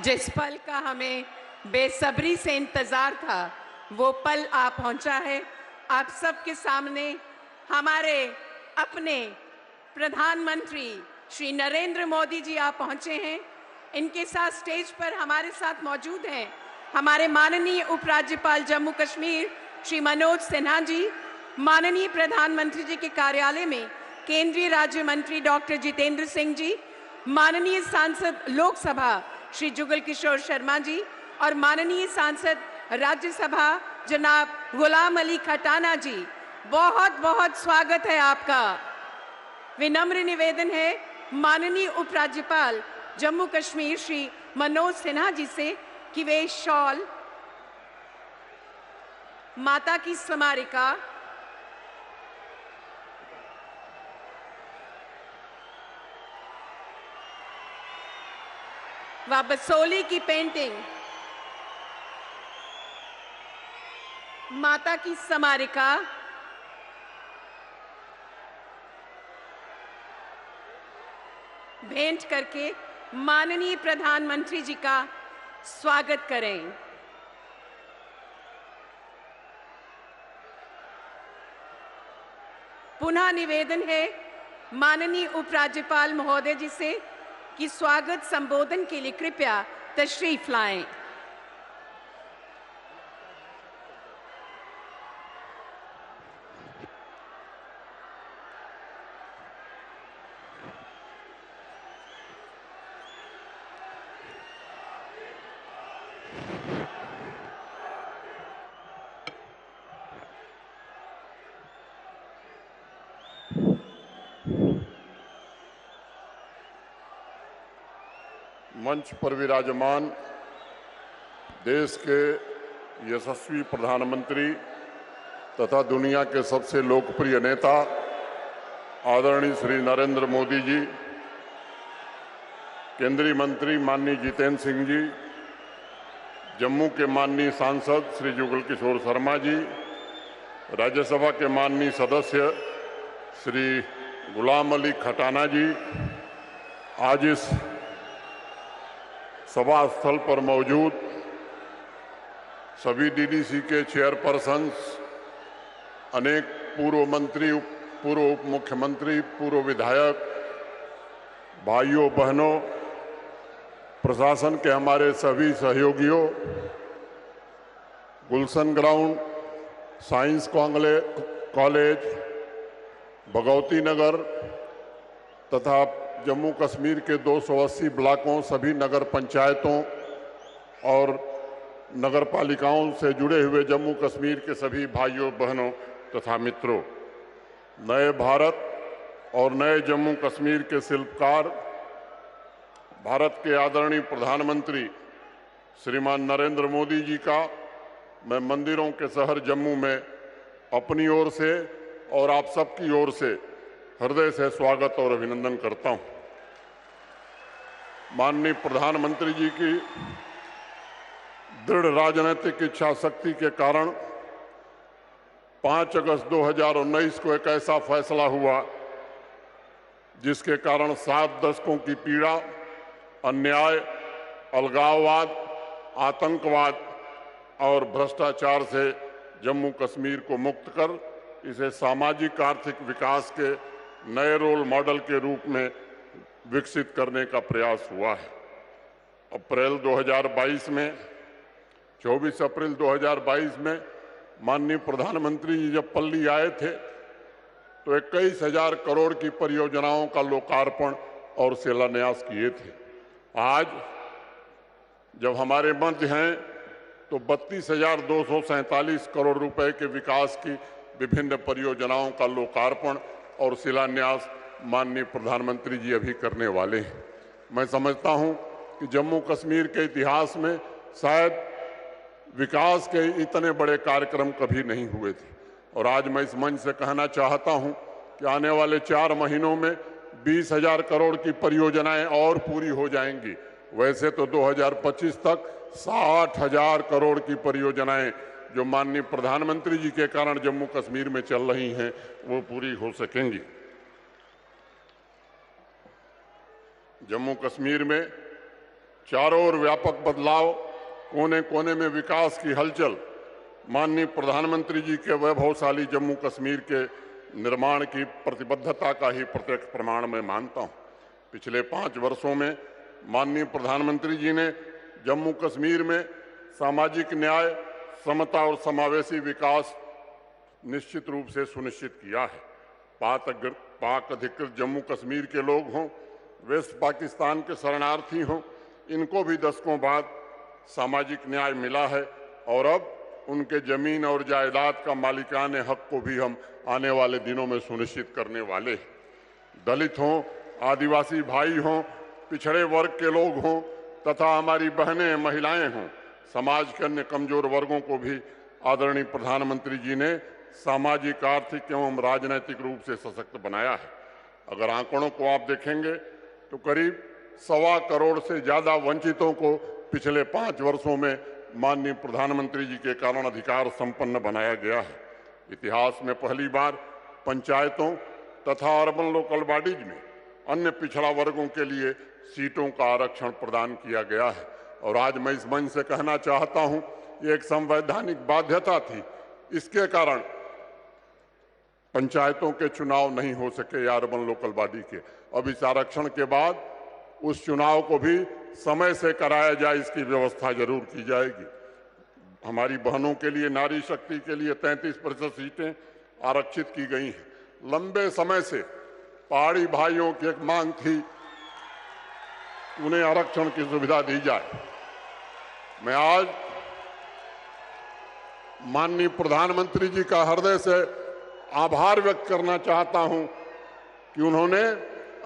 जिस पल का हमें बेसब्री से इंतजार था, वो पल आ पहुंचा है। आप सबके सामने हमारे अपने प्रधानमंत्री श्री नरेंद्र मोदी जी आ पहुंचे हैं। इनके साथ स्टेज पर हमारे साथ मौजूद हैं हमारे माननीय उपराज्यपाल जम्मू कश्मीर श्री मनोज सिन्हा जी, माननीय प्रधानमंत्री जी के कार्यालय में केंद्रीय राज्य मंत्री डॉक्टर जितेंद्र सिंह जी, माननीय सांसद लोकसभा श्री जुगल किशोर शर्मा जी और माननीय सांसद राज्यसभा जनाब गुलाम अली खटाना जी। बहुत बहुत स्वागत है आपका। विनम्र निवेदन है माननीय उपराज्यपाल जम्मू कश्मीर श्री मनोज सिन्हा जी से कि वे शॉल, माता की स्मारिका, व बसोली की पेंटिंग, माता की स्मारिका, भेंट करके माननीय प्रधानमंत्री जी का स्वागत करें। पुनः निवेदन है माननीय उपराज्यपाल महोदय जी से कि स्वागत संबोधन के लिए कृपया तशरीफ लाएं। मंच पर विराजमान देश के यशस्वी प्रधानमंत्री तथा दुनिया के सबसे लोकप्रिय नेता आदरणीय श्री नरेंद्र मोदी जी, केंद्रीय मंत्री माननीय जितेंद्र सिंह जी, जम्मू के माननीय सांसद श्री जुगल किशोर शर्मा जी, राज्यसभा के माननीय सदस्य श्री गुलाम अली खटाना जी, आज इस सभा स्थल पर मौजूद सभी डीडीसी के चेयरपर्सन्स, अनेक पूर्व मंत्री, पूर्व उप मुख्यमंत्री, पूर्व विधायक, भाइयों बहनों, प्रशासन के हमारे सभी सहयोगियों, गुलशन ground, science college, Bhagwati Nagar तथा जम्मू कश्मीर के 280 ब्लॉकों, सभी नगर पंचायतों और नगर पालिकाओं से जुड़े हुए जम्मू कश्मीर के सभी भाइयों बहनों तथा मित्रों, नए भारत और नए जम्मू कश्मीर के शिल्पकार भारत के आदरणीय प्रधानमंत्री श्रीमान नरेंद्र मोदी जी का मैं मंदिरों के शहर जम्मू में अपनी ओर से और आप सबकी ओर से हृदय से स्वागत और अभिनंदन करता हूं। माननीय प्रधानमंत्री जी की दृढ़ राजनीतिक इच्छा शक्ति के कारण 5 अगस्त 2019 को एक ऐसा फैसला हुआ जिसके कारण 7 दशकों की पीड़ा, अन्याय, अलगाववाद, आतंकवाद और भ्रष्टाचार से जम्मू कश्मीर को मुक्त कर इसे सामाजिक आर्थिक विकास के नए रोल मॉडल के रूप में विकसित करने का प्रयास हुआ है। अप्रैल 2022 में 24 अप्रैल 2022 में माननीय प्रधानमंत्री जी जब पल्ली आए थे तो 21,000 करोड़ की परियोजनाओं का लोकार्पण और शिलान्यास किए थे। आज जब हमारे मध्य हैं तो 32,247 करोड़ रुपए के विकास की विभिन्न परियोजनाओं का लोकार्पण और शिलान्यास माननीय प्रधानमंत्री जी अभी करने वाले हैं। मैं समझता हूं कि जम्मू कश्मीर के इतिहास में शायद विकास के इतने बड़े कार्यक्रम कभी नहीं हुए थे और आज मैं इस मंच से कहना चाहता हूं कि आने वाले 4 महीनों में 20,000 करोड़ की परियोजनाएं और पूरी हो जाएंगी। वैसे तो 2025 तक 60,000 करोड़ की परियोजनाएं जो माननीय प्रधानमंत्री जी के कारण जम्मू कश्मीर में चल रही हैं वो पूरी हो सकेंगी। जम्मू कश्मीर में चारों ओर व्यापक बदलाव, कोने कोने में विकास की हलचल माननीय प्रधानमंत्री जी के वैभवशाली जम्मू कश्मीर के निर्माण की प्रतिबद्धता का ही प्रत्यक्ष प्रमाण मैं मानता हूं। पिछले 5 वर्षों में माननीय प्रधानमंत्री जी ने जम्मू कश्मीर में सामाजिक न्याय, समता और समावेशी विकास निश्चित रूप से सुनिश्चित किया है। पाक अधिकृत जम्मू कश्मीर के लोग हों, वेस्ट पाकिस्तान के शरणार्थी हों, इनको भी दशकों बाद सामाजिक न्याय मिला है और अब उनके जमीन और जायदाद का मालिकाने हक को भी हम आने वाले दिनों में सुनिश्चित करने वाले हैं। दलित हों, आदिवासी भाई हों, पिछड़े वर्ग के लोग हों तथा हमारी बहनें, महिलाएं हों, समाज के अन्य कमजोर वर्गों को भी आदरणीय प्रधानमंत्री जी ने सामाजिक, आर्थिक एवं राजनीतिक रूप से सशक्त बनाया है। अगर आंकड़ों को आप देखेंगे तो करीब 1.25 करोड़ से ज्यादा वंचितों को पिछले 5 वर्षों में माननीय प्रधानमंत्री जी के कारण अधिकार संपन्न बनाया गया है। इतिहास में पहली बार पंचायतों तथा अर्बन लोकल बॉडीज में अन्य पिछड़ा वर्गों के लिए सीटों का आरक्षण प्रदान किया गया है और आज मैं इस मंच से कहना चाहता हूं, ये एक संवैधानिक बाध्यता थी। इसके कारण पंचायतों के चुनाव नहीं हो सके या अर्बन लोकल बॉडी के। अब इस आरक्षण के बाद उस चुनाव को भी समय से कराया जाए, इसकी व्यवस्था जरूर की जाएगी। हमारी बहनों के लिए, नारी शक्ति के लिए 33% सीटें आरक्षित की गई हैं। लंबे समय से पहाड़ी भाइयों की एक मांग थी, उन्हें आरक्षण की सुविधा दी जाए। मैं आज माननीय प्रधानमंत्री जी का हृदय से आभार व्यक्त करना चाहता हूं कि उन्होंने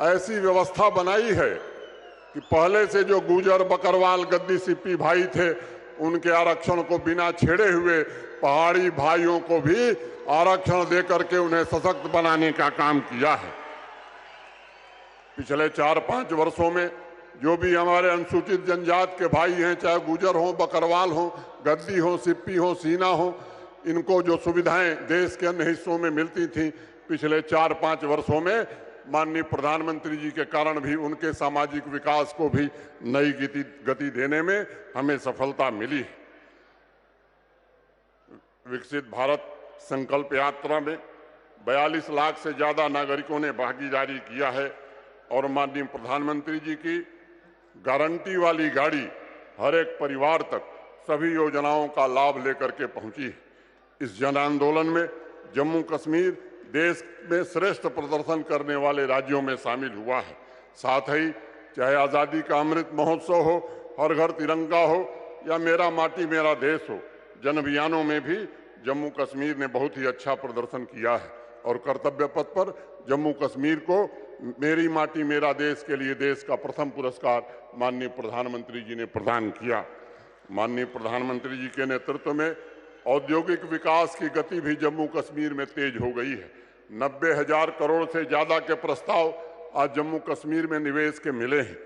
ऐसी व्यवस्था बनाई है कि पहले से जो गुजर, बकरवाल, गद्दी, सिप्पी भाई थे, उनके आरक्षण को बिना छेड़े हुए पहाड़ी भाइयों को भी आरक्षण देकर के उन्हें सशक्त बनाने का काम किया है। पिछले 4-5 वर्षों में जो भी हमारे अनुसूचित जनजाति के भाई हैं, चाहे गुजर हो, बकरवाल हो, गद्दी हो, सिप्पी हो, सीना हो, इनको जो सुविधाएं देश के अन्य हिस्सों में मिलती थी, पिछले 4-5 वर्षों में माननीय प्रधानमंत्री जी के कारण भी उनके सामाजिक विकास को भी नई गति देने में हमें सफलता मिली है। विकसित भारत संकल्प यात्रा में 42 लाख से ज्यादा नागरिकों ने भागीदारी किया है और माननीय प्रधानमंत्री जी की गारंटी वाली गाड़ी हर एक परिवार तक सभी योजनाओं का लाभ लेकर के पहुंची है। इस जन आंदोलन में जम्मू कश्मीर देश में श्रेष्ठ प्रदर्शन करने वाले राज्यों में शामिल हुआ है। साथ ही चाहे आज़ादी का अमृत महोत्सव हो, हर घर तिरंगा हो या मेरा माटी मेरा देश हो, जन अभियानों में भी जम्मू कश्मीर ने बहुत ही अच्छा प्रदर्शन किया है और कर्तव्य पथ पर जम्मू कश्मीर को मेरी माटी मेरा देश के लिए देश का प्रथम पुरस्कार माननीय प्रधानमंत्री जी ने प्रदान किया। माननीय प्रधानमंत्री जी के नेतृत्व में औद्योगिक विकास की गति भी जम्मू कश्मीर में तेज हो गई है। 90,000 करोड़ से ज्यादा के प्रस्ताव आज जम्मू कश्मीर में निवेश के मिले हैं।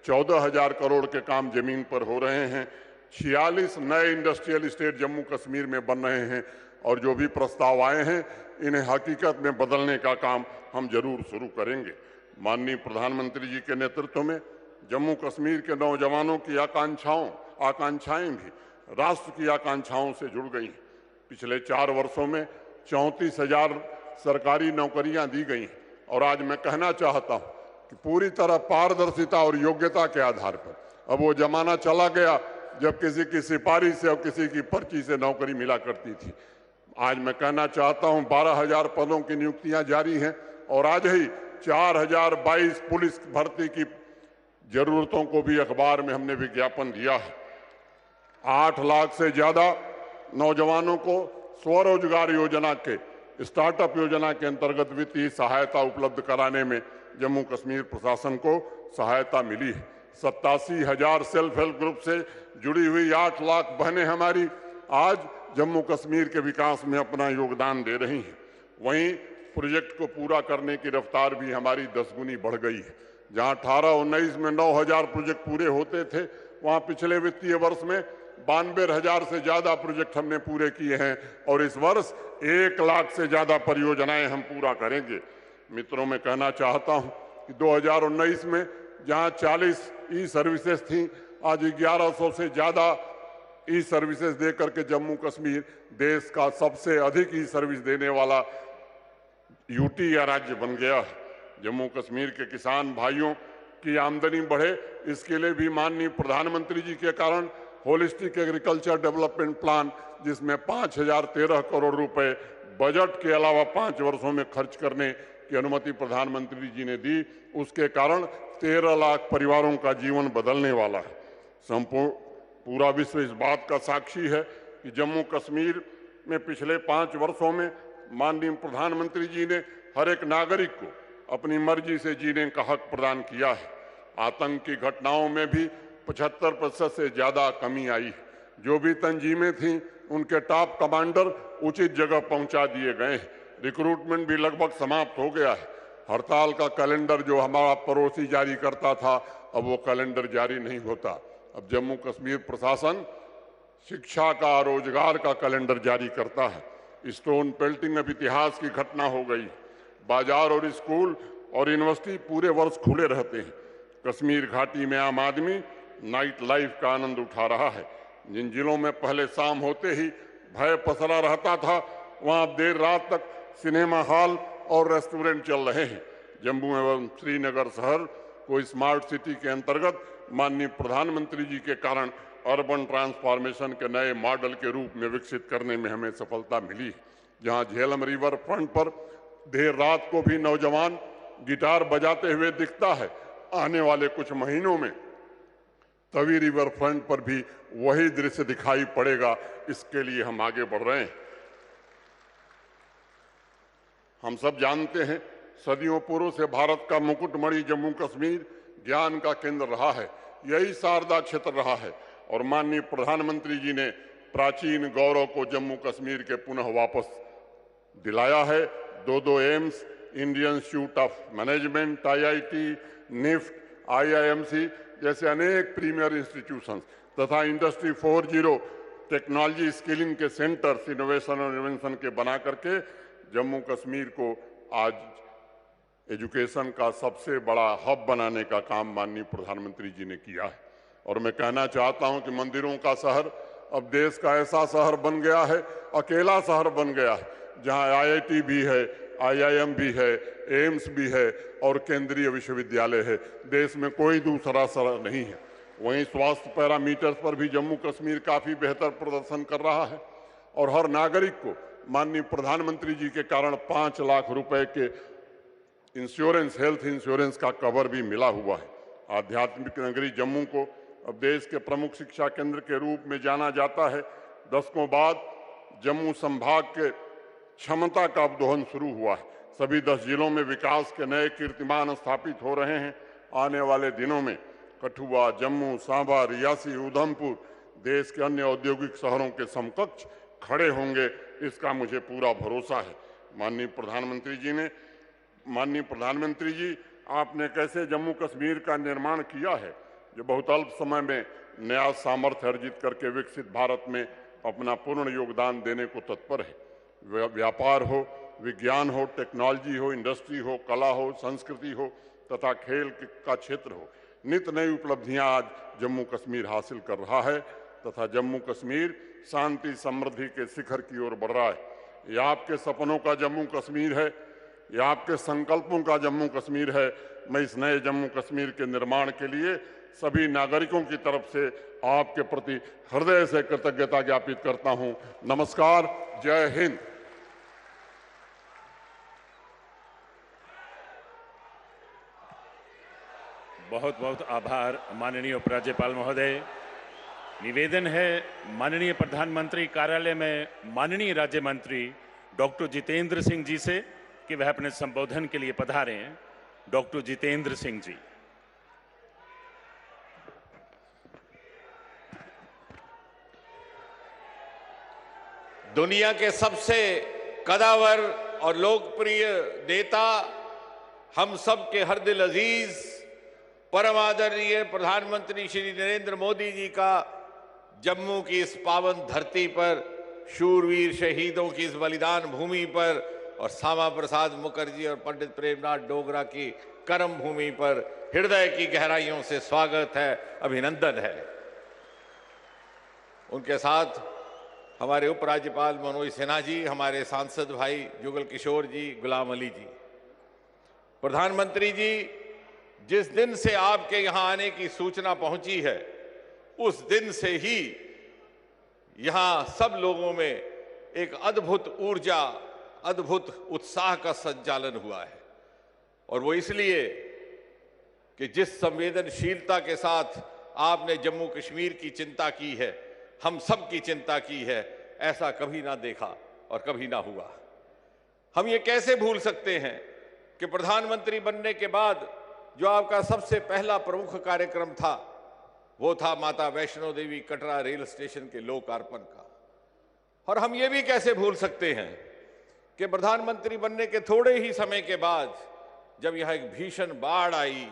14,000 करोड़ के काम जमीन पर हो रहे हैं। 46 नए इंडस्ट्रियल एस्टेट जम्मू कश्मीर में बन रहे हैं और जो भी प्रस्ताव आए हैं इन्हें हकीकत में बदलने का काम हम जरूर शुरू करेंगे। माननीय प्रधानमंत्री जी के नेतृत्व में जम्मू कश्मीर के नौजवानों की आकांक्षाएं भी राष्ट्र की आकांक्षाओं से जुड़ गई। पिछले 4 वर्षों में 34,000 सरकारी नौकरियां दी गई और आज मैं कहना चाहता हूं कि पूरी तरह पारदर्शिता और योग्यता के आधार पर अब वो जमाना चला गया जब किसी की सिफारिश से और किसी की पर्ची से नौकरी मिला करती थी। आज मैं कहना चाहता हूं 12,000 पदों की नियुक्तियां जारी हैं और आज ही 4,022 पुलिस भर्ती की जरूरतों को भी अखबार में हमने विज्ञापन दिया है। 8 लाख से ज्यादा नौजवानों को स्वरोजगार योजना के स्टार्टअप योजना के अंतर्गत वित्तीय सहायता उपलब्ध कराने में जम्मू कश्मीर प्रशासन को सहायता मिली है। 87,000 सेल्फ हेल्प ग्रुप से जुड़ी हुई 8 लाख बहनें हमारी आज जम्मू कश्मीर के विकास में अपना योगदान दे रही हैं। वहीं प्रोजेक्ट को पूरा करने की रफ्तार भी हमारी 10 गुनी बढ़ गई है। जहां 18-19 में 9,000 प्रोजेक्ट पूरे होते थे, वहां पिछले वित्तीय वर्ष में 92,000 से ज्यादा प्रोजेक्ट हमने पूरे किए हैं और इस वर्ष 1 लाख से ज्यादा परियोजनाएं हम पूरा करेंगे। मित्रों, मैं कहना चाहता हूं कि 2019 में जहां 40 ई सर्विसेज थी, आज 1100 से ज्यादा ई सर्विसेज दे करके जम्मू कश्मीर देश का सबसे अधिक ई सर्विस देने वाला यूटी या राज्य बन गया है। जम्मू कश्मीर के किसान भाइयों की आमदनी बढ़े, इसके लिए भी माननीय प्रधानमंत्री जी के कारण होलिस्टिक एग्रीकल्चर डेवलपमेंट प्लान, जिसमें 5013 करोड़ रुपए बजट के अलावा 5 वर्षों में खर्च करने की अनुमति प्रधानमंत्री जी ने दी, उसके कारण 13 लाख परिवारों का जीवन बदलने वाला है। पूरा विश्व इस बात का साक्षी है कि जम्मू कश्मीर में पिछले 5 वर्षों में माननीय प्रधानमंत्री जी ने हर एक नागरिक को अपनी मर्जी से जीने का हक प्रदान किया है। आतंक की घटनाओं में भी 75% से ज्यादा कमी आई है। जो भी तंजीमें थीं, उनके टॉप कमांडर उचित जगह पहुंचा दिए गए हैं। रिक्रूटमेंट भी लगभग समाप्त हो गया है। हड़ताल का कैलेंडर जो हमारा पड़ोसी जारी करता था, अब वो कैलेंडर जारी नहीं होता। अब जम्मू कश्मीर प्रशासन शिक्षा का, रोजगार का कैलेंडर जारी करता है। स्टोन पेल्टिंग अब इतिहास की घटना हो गई। बाजार और स्कूल और यूनिवर्सिटी पूरे वर्ष खुले रहते हैं। कश्मीर घाटी में आम आदमी नाइट लाइफ का आनंद उठा रहा है। जिन जिलों में पहले शाम होते ही भय पसरा रहता था, वहां देर रात तक सिनेमा हॉल और रेस्टोरेंट चल रहे हैं। जम्मू एवं श्रीनगर शहर को स्मार्ट सिटी के अंतर्गत माननीय प्रधानमंत्री जी के कारण अर्बन ट्रांसफॉर्मेशन के नए मॉडल के रूप में विकसित करने में हमें सफलता मिली है। जहां झेलम रिवर फ्रंट पर देर रात को भी नौजवान गिटार बजाते हुए दिखता है, आने वाले कुछ महीनों में तवी रिवर फ्रंट पर भी वही दृश्य दिखाई पड़ेगा। इसके लिए हम आगे बढ़ रहे हैं। हम सब जानते हैं, सदियों पूर्व से भारत का मुकुटमणि जम्मू कश्मीर ज्ञान का केंद्र रहा है। यही शारदा क्षेत्र रहा है और माननीय प्रधानमंत्री जी ने प्राचीन गौरव को जम्मू कश्मीर के पुनः वापस दिलाया है। 2 AIIMS, Indian institute of management, IIT, NIFT, IIMC जैसे अनेक प्रीमियर इंस्टीट्यूशंस तथा इंडस्ट्री 4.0 टेक्नोलॉजी स्किलिंग के सेंटर्स इनोवेशन और इन्वेंशन के बना करके जम्मू कश्मीर को आज एजुकेशन का सबसे बड़ा हब बनाने का काम माननीय प्रधानमंत्री जी ने किया है। और मैं कहना चाहता हूं कि मंदिरों का शहर अब देश का ऐसा शहर बन गया है, अकेला शहर बन गया है, जहां IIT भी है, IIM भी है, एम्स भी है और केंद्रीय विश्वविद्यालय है। देश में कोई दूसरा शहर नहीं है। वहीं स्वास्थ्य पैरामीटर्स पर भी जम्मू कश्मीर काफी बेहतर प्रदर्शन कर रहा है और हर नागरिक को माननीय प्रधानमंत्री जी के कारण 5 लाख रुपए के इंश्योरेंस, हेल्थ इंश्योरेंस का कवर भी मिला हुआ है। आध्यात्मिक नगरी जम्मू को अब देश के प्रमुख शिक्षा केंद्र के रूप में जाना जाता है। दशकों बाद जम्मू संभाग के क्षमता का अवदोहन शुरू हुआ है। सभी 10 जिलों में विकास के नए कीर्तिमान स्थापित हो रहे हैं। आने वाले दिनों में कठुआ, जम्मू, सांबा, रियासी, उधमपुर देश के अन्य औद्योगिक शहरों के समकक्ष खड़े होंगे, इसका मुझे पूरा भरोसा है। माननीय प्रधानमंत्री जी, आपने कैसे जम्मू कश्मीर का निर्माण किया है, जो बहुत अल्प समय में नया सामर्थ्य अर्जित करके विकसित भारत में अपना पूर्ण योगदान देने को तत्पर है। व्यापार हो, विज्ञान हो, टेक्नोलॉजी हो, इंडस्ट्री हो, कला हो, संस्कृति हो तथा खेल का क्षेत्र हो, नित नई उपलब्धियां आज जम्मू कश्मीर हासिल कर रहा है तथा जम्मू कश्मीर शांति समृद्धि के शिखर की ओर बढ़ रहा है। यह आपके सपनों का जम्मू कश्मीर है, यह आपके संकल्पों का जम्मू कश्मीर है। मैं इस नए जम्मू कश्मीर के निर्माण के लिए सभी नागरिकों की तरफ से आपके प्रति हृदय से कृतज्ञता ज्ञापित करता हूं। नमस्कार, जय हिंद। बहुत बहुत आभार माननीय उपराज्यपाल महोदय। निवेदन है माननीय प्रधानमंत्री कार्यालय में माननीय राज्य मंत्री डॉक्टर जितेंद्र सिंह जी से कि वह अपने संबोधन के लिए पधारे हैं। डॉक्टर जितेंद्र सिंह जी। दुनिया के सबसे कदावर और लोकप्रिय नेता, हम सब के हर दिल अजीज परम आदरणीय प्रधानमंत्री श्री नरेंद्र मोदी जी का जम्मू की इस पावन धरती पर, शूरवीर शहीदों की इस बलिदान भूमि पर और श्यामा प्रसाद मुखर्जी और पंडित प्रेमनाथ डोगरा की कर्म भूमि पर हृदय की गहराइयों से स्वागत है, अभिनंदन है। उनके साथ हमारे उपराज्यपाल मनोज सिन्हा जी, हमारे सांसद भाई जुगल किशोर जी, गुलाम अली जी। प्रधानमंत्री जी, जिस दिन से आपके यहां आने की सूचना पहुंची है, उस दिन से ही यहां सब लोगों में एक अद्भुत ऊर्जा, अद्भुत उत्साह का संचालन हुआ है। और वो इसलिए कि जिस संवेदनशीलता के साथ आपने जम्मू कश्मीर की चिंता की है, हम सब की चिंता की है, ऐसा कभी ना देखा और कभी ना हुआ। हम ये कैसे भूल सकते हैं कि प्रधानमंत्री बनने के बाद जो आपका सबसे पहला प्रमुख कार्यक्रम था, वो था माता वैष्णो देवी कटरा रेल स्टेशन के लोकार्पण का। और हम ये भी कैसे भूल सकते हैं कि प्रधानमंत्री बनने के थोड़े ही समय के बाद जब यहां एक भीषण बाढ़ आई,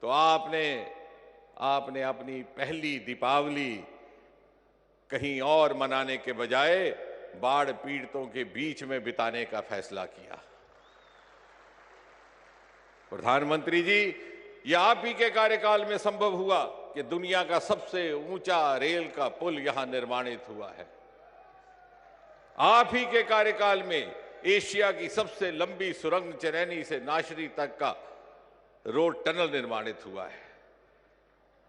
तो आपने अपनी पहली दीपावली कहीं और मनाने के बजाय बाढ़ पीड़ितों के बीच में बिताने का फैसला किया। प्रधानमंत्री जी, यह आप ही के कार्यकाल में संभव हुआ कि दुनिया का सबसे ऊंचा रेल का पुल यहां निर्माणित हुआ है। आप ही के कार्यकाल में एशिया की सबसे लंबी सुरंग चरैनी से नाशरी तक का रोड टनल निर्माणित हुआ है।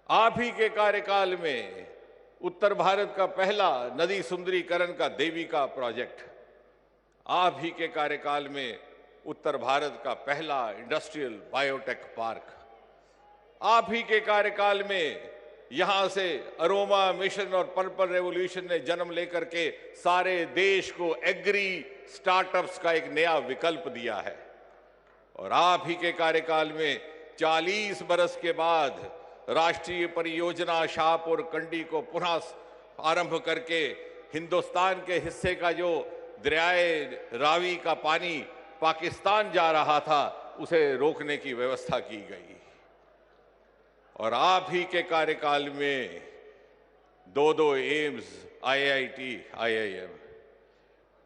आप ही के कार्यकाल में उत्तर भारत का पहला नदी सुंदरीकरण का देविका प्रोजेक्ट, आप ही के कार्यकाल में उत्तर भारत का पहला इंडस्ट्रियल बायोटेक पार्क, आप ही के कार्यकाल में यहां से अरोमा मिशन और पर्पल रेवोल्यूशन ने जन्म लेकर के सारे देश को एग्री स्टार्टअप्स का एक नया विकल्प दिया है। और आप ही के कार्यकाल में 40 बरस के बाद राष्ट्रीय परियोजना शाहपुर कंडी को पुनः आरंभ करके हिंदुस्तान के हिस्से का जो दरियाए रावी का पानी पाकिस्तान जा रहा था, उसे रोकने की व्यवस्था की गई। और आप ही के कार्यकाल में 2 एम्स, IIT, IIM।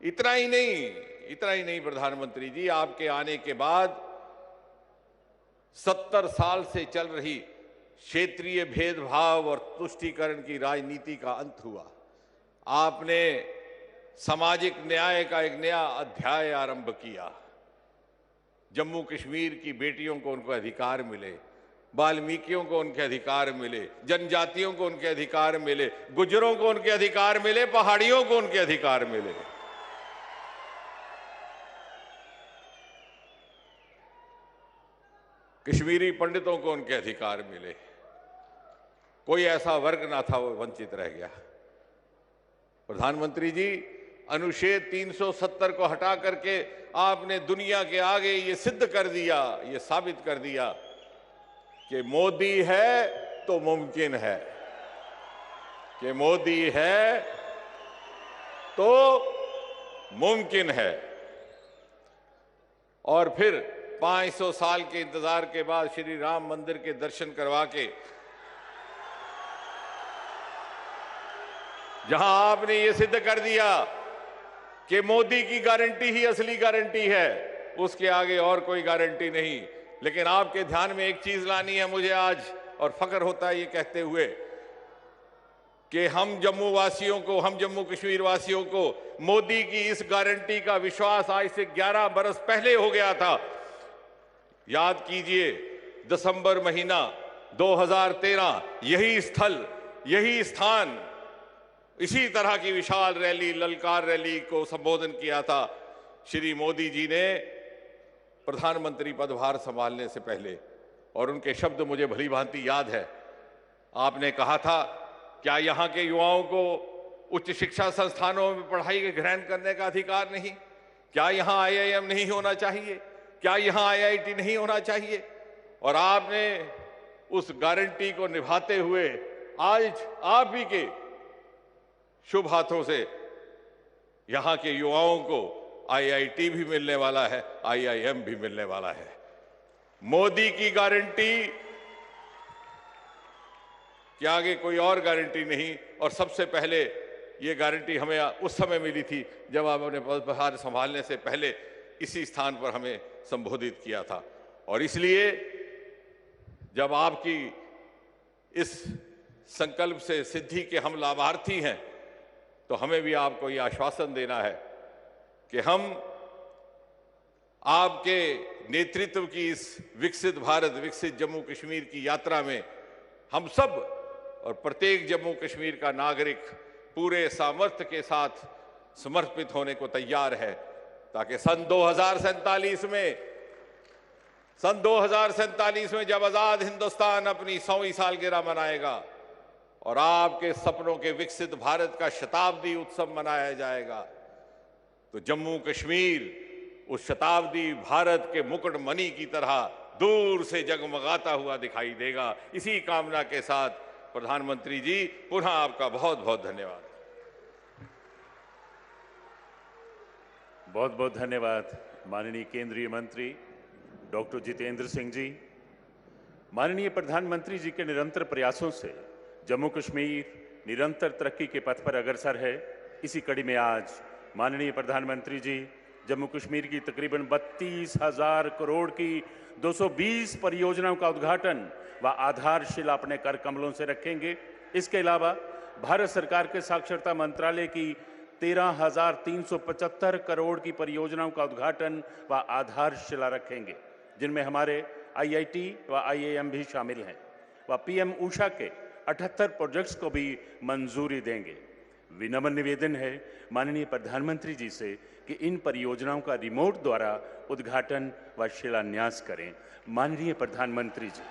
इतना ही नहीं प्रधानमंत्री जी, आपके आने के बाद 70 साल से चल रही क्षेत्रीय भेदभाव और तुष्टीकरण की राजनीति का अंत हुआ। आपने सामाजिक न्याय का एक नया अध्याय आरंभ किया। जम्मू कश्मीर की बेटियों को उनको अधिकार मिले, वाल्मीकियों को उनके अधिकार मिले, जनजातियों को उनके अधिकार मिले, गुज्जरों को उनके अधिकार मिले, पहाड़ियों को उनके अधिकार मिले। कश्मीरी पंडितों को उनके अधिकार मिले। कोई ऐसा वर्ग ना था वो वंचित रह गया। प्रधानमंत्री जी, अनुच्छेद 370 को हटा करके आपने दुनिया के आगे ये सिद्ध कर दिया, ये साबित कर दिया कि मोदी है तो मुमकिन है, कि मोदी है तो मुमकिन है। और फिर 500 साल के इंतजार के बाद श्री राम मंदिर के दर्शन करवा के जहां आपने ये सिद्ध कर दिया कि मोदी की गारंटी ही असली गारंटी है, उसके आगे और कोई गारंटी नहीं। लेकिन आपके ध्यान में एक चीज लानी है मुझे आज, और फख्र होता है ये कहते हुए कि हम जम्मू वासियों को, हम जम्मू कश्मीर वासियों को मोदी की इस गारंटी का विश्वास आज से 11 बरस पहले हो गया था। याद कीजिए, दिसंबर महीना 2013, यही स्थल, यही स्थान, इसी तरह की विशाल रैली, ललकार रैली को संबोधन किया था श्री मोदी जी ने प्रधानमंत्री पदभार संभालने से पहले। और उनके शब्द मुझे भली भांति याद है। आपने कहा था, क्या यहाँ के युवाओं को उच्च शिक्षा संस्थानों में पढ़ाई ग्रहण करने का अधिकार नहीं? क्या यहाँ IIM नहीं होना चाहिए? क्या यहाँ IIT नहीं होना चाहिए? और आपने उस गारंटी को निभाते हुए आज आप ही के शुभ हाथों से यहां के युवाओं को IIT भी मिलने वाला है, IIM भी मिलने वाला है। मोदी की गारंटी के आगे कोई और गारंटी नहीं। और सबसे पहले ये गारंटी हमें उस समय मिली थी जब आपने पदभार संभालने से पहले इसी स्थान पर हमें संबोधित किया था। और इसलिए जब आपकी इस संकल्प से सिद्धि के हम लाभार्थी हैं, तो हमें भी आपको ये आश्वासन देना है कि हम आपके नेतृत्व की इस विकसित भारत, विकसित जम्मू कश्मीर की यात्रा में हम सब और प्रत्येक जम्मू कश्मीर का नागरिक पूरे सामर्थ्य के साथ समर्पित होने को तैयार है, ताकि सन 2047 में जब आजाद हिंदुस्तान अपनी 100वीं सालगिरह मनाएगा और आपके सपनों के विकसित भारत का शताब्दी उत्सव मनाया जाएगा, तो जम्मू कश्मीर उस शताब्दी भारत के मुकुटमणि की तरह दूर से जगमगाता हुआ दिखाई देगा। इसी कामना के साथ प्रधानमंत्री जी, पुनः आपका बहुत बहुत धन्यवाद। बहुत बहुत धन्यवाद माननीय केंद्रीय मंत्री डॉक्टर जितेंद्र सिंह जी। माननीय प्रधानमंत्री जी के निरंतर प्रयासों से जम्मू कश्मीर निरंतर तरक्की के पथ पर अग्रसर है। इसी कड़ी में आज माननीय प्रधानमंत्री जी जम्मू कश्मीर की तकरीबन 32,000 करोड़ की 220 परियोजनाओं का उद्घाटन व आधारशिला अपने कर कमलों से रखेंगे। इसके अलावा भारत सरकार के साक्षरता मंत्रालय की 13,375 करोड़ की परियोजनाओं का उद्घाटन व आधारशिला रखेंगे, जिनमें हमारे IIT व IIM भी शामिल हैं। व PM ऊषा के 78 प्रोजेक्ट्स को भी मंजूरी देंगे। विनम्र निवेदन है माननीय प्रधानमंत्री जी से कि इन परियोजनाओं का रिमोट द्वारा उद्घाटन व शिलान्यास करें। माननीय प्रधानमंत्री जी।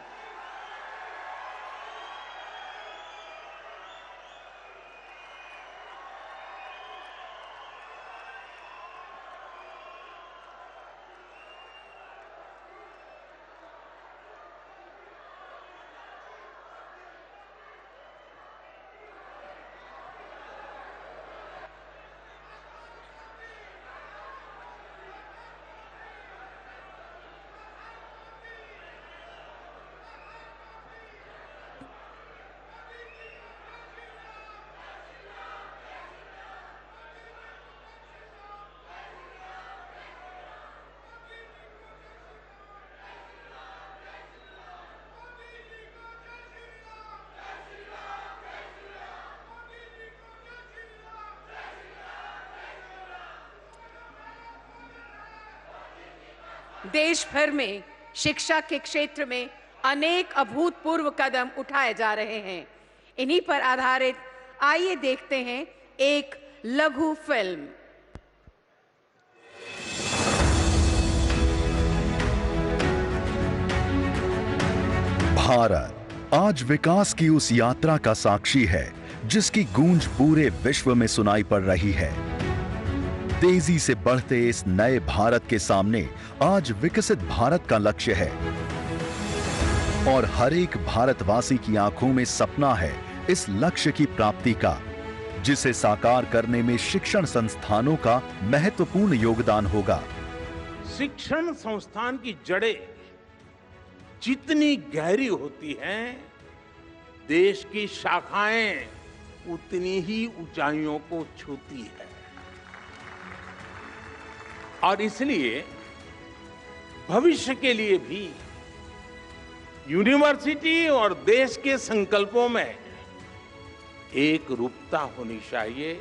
देश भर में शिक्षा के क्षेत्र में अनेक अभूतपूर्व कदम उठाए जा रहे हैं। इन्हीं पर आधारित आइए देखते हैं एक लघु फिल्म। भारत आज विकास की उस यात्रा का साक्षी है जिसकी गूंज पूरे विश्व में सुनाई पड़ रही है। तेजी से बढ़ते इस नए भारत के सामने आज विकसित भारत का लक्ष्य है और हर एक भारतवासी की आंखों में सपना है इस लक्ष्य की प्राप्ति का, जिसे साकार करने में शिक्षण संस्थानों का महत्वपूर्ण योगदान होगा। शिक्षण संस्थान की जड़ें जितनी गहरी होती हैं, देश की शाखाएं उतनी ही ऊंचाइयों को छूती है। और इसलिए भविष्य के लिए भी यूनिवर्सिटी और देश के संकल्पों में एक रूपता होनी चाहिए,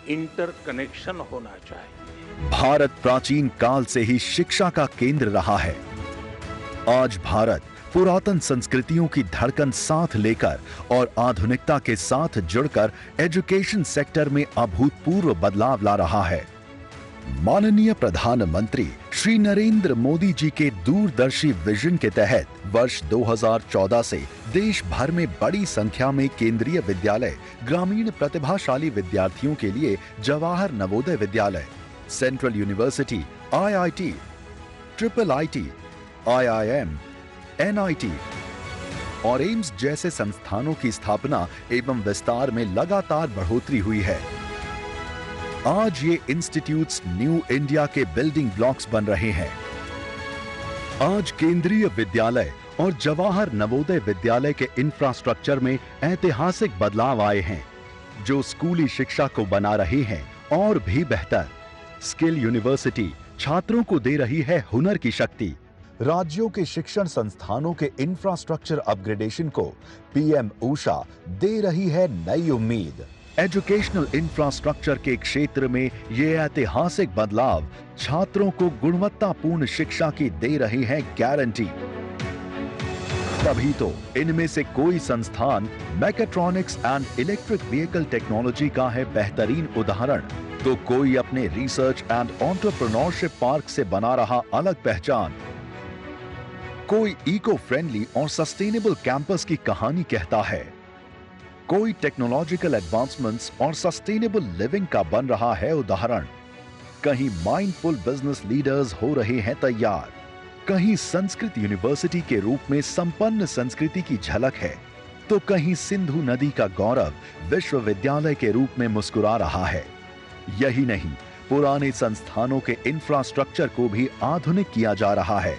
इंटरकनेक्शन होना चाहिए। भारत प्राचीन काल से ही शिक्षा का केंद्र रहा है। आज भारत पुरातन संस्कृतियों की धड़कन साथ लेकर और आधुनिकता के साथ जुड़कर एजुकेशन सेक्टर में अभूतपूर्व बदलाव ला रहा है। माननीय प्रधानमंत्री श्री नरेंद्र मोदी जी के दूरदर्शी विजन के तहत वर्ष 2014 से देश भर में बड़ी संख्या में केंद्रीय विद्यालय ग्रामीण प्रतिभाशाली विद्यार्थियों के लिए Jawahar Navodaya Vidyalaya, central university, IIT, IIIT, IIM, NIT और एम्स जैसे संस्थानों की स्थापना एवं विस्तार में लगातार बढ़ोतरी हुई है। आज ये इंस्टीट्यूट्स न्यू इंडिया के बिल्डिंग ब्लॉक्स बन रहे हैं। आज केंद्रीय विद्यालय और जवाहर नवोदय विद्यालय के इंफ्रास्ट्रक्चर में ऐतिहासिक बदलाव आए हैं, जो स्कूली शिक्षा को बना रहे हैं और भी बेहतर। स्किल यूनिवर्सिटी, छात्रों को दे रही है हुनर की शक्ति। राज्यों के शिक्षण संस्थानों के इंफ्रास्ट्रक्चर अपग्रेडेशन को पीएम ऊषा दे रही है नई उम्मीद। एजुकेशनल इंफ्रास्ट्रक्चर के क्षेत्र में ये ऐतिहासिक बदलाव छात्रों को गुणवत्तापूर्ण शिक्षा की दे रही है गारंटी। तभी तो इनमें से कोई संस्थान mechatronics and electric vehicle technology का है बेहतरीन उदाहरण, तो कोई अपने रिसर्च एंड एंटरप्रेन्योरशिप पार्क से बना रहा अलग पहचान। कोई इको फ्रेंडली और सस्टेनेबल कैंपस की कहानी कहता है, कोई टेक्नोलॉजिकल एडवांसमेंट्स और सस्टेनेबल लिविंग का बन रहा है उदाहरण। कहीं माइंडफुल बिजनेस लीडर्स हो रहे हैं तैयार, कहीं संस्कृत यूनिवर्सिटी के रूप में संपन्न संस्कृति की झलक है, तो कहीं सिंधु नदी का गौरव विश्वविद्यालय के रूप में मुस्कुरा रहा है। यही नहीं, पुराने संस्थानों के इंफ्रास्ट्रक्चर को भी आधुनिक किया जा रहा है।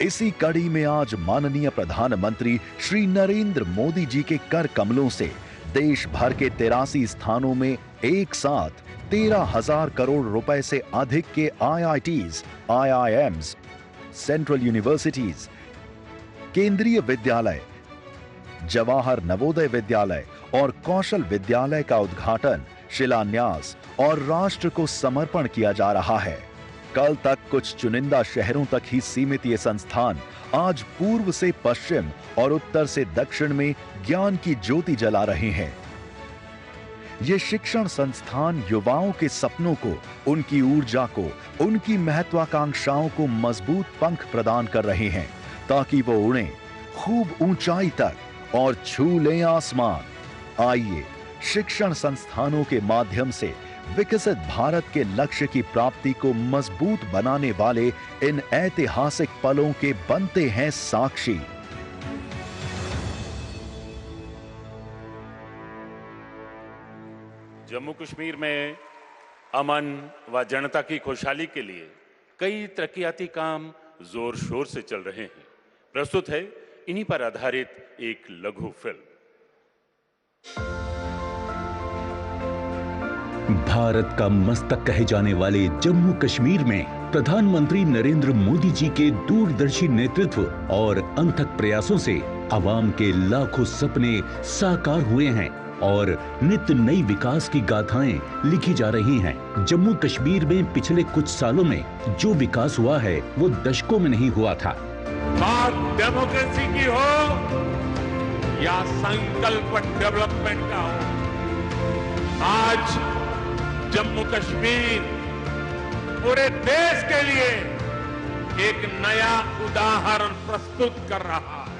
इसी कड़ी में आज माननीय प्रधानमंत्री श्री नरेंद्र मोदी जी के कर कमलों से देश भर के 83 स्थानों में एक साथ 13,000 करोड़ रुपए से अधिक के IITs, IIMs, सेंट्रल यूनिवर्सिटीज, केंद्रीय विद्यालय, जवाहर नवोदय विद्यालय और कौशल विद्यालय का उद्घाटन, शिलान्यास और राष्ट्र को समर्पण किया जा रहा है। कल तक कुछ चुनिंदा शहरों तक ही सीमित ये संस्थान आज पूर्व से पश्चिम और उत्तर से दक्षिण में ज्ञान की ज्योति जला रहे हैं। ये शिक्षण संस्थान युवाओं के सपनों को, उनकी ऊर्जा को, उनकी महत्वाकांक्षाओं को मजबूत पंख प्रदान कर रहे हैं ताकि वो उड़ें खूब ऊंचाई तक और छू लें आसमान। आइए शिक्षण संस्थानों के माध्यम से विकसित भारत के लक्ष्य की प्राप्ति को मजबूत बनाने वाले इन ऐतिहासिक पलों के बनते हैं साक्षी। जम्मू कश्मीर में अमन व जनता की खुशहाली के लिए कई तरक्याती काम जोर शोर से चल रहे हैं। प्रस्तुत है इन्हीं पर आधारित एक लघु फिल्म। भारत का मस्तक कहे जाने वाले जम्मू कश्मीर में प्रधानमंत्री नरेंद्र मोदी जी के दूरदर्शी नेतृत्व और अथक प्रयासों से आवाम के लाखों सपने साकार हुए हैं और नित्य नई विकास की गाथाएं लिखी जा रही हैं। जम्मू कश्मीर में पिछले कुछ सालों में जो विकास हुआ है वो दशकों में नहीं हुआ था। बात डेमोक्रेसी की हो या संकल्प डेवलपमेंट का हो, आज जम्मू कश्मीर पूरे देश के लिए एक नया उदाहरण प्रस्तुत कर रहा है।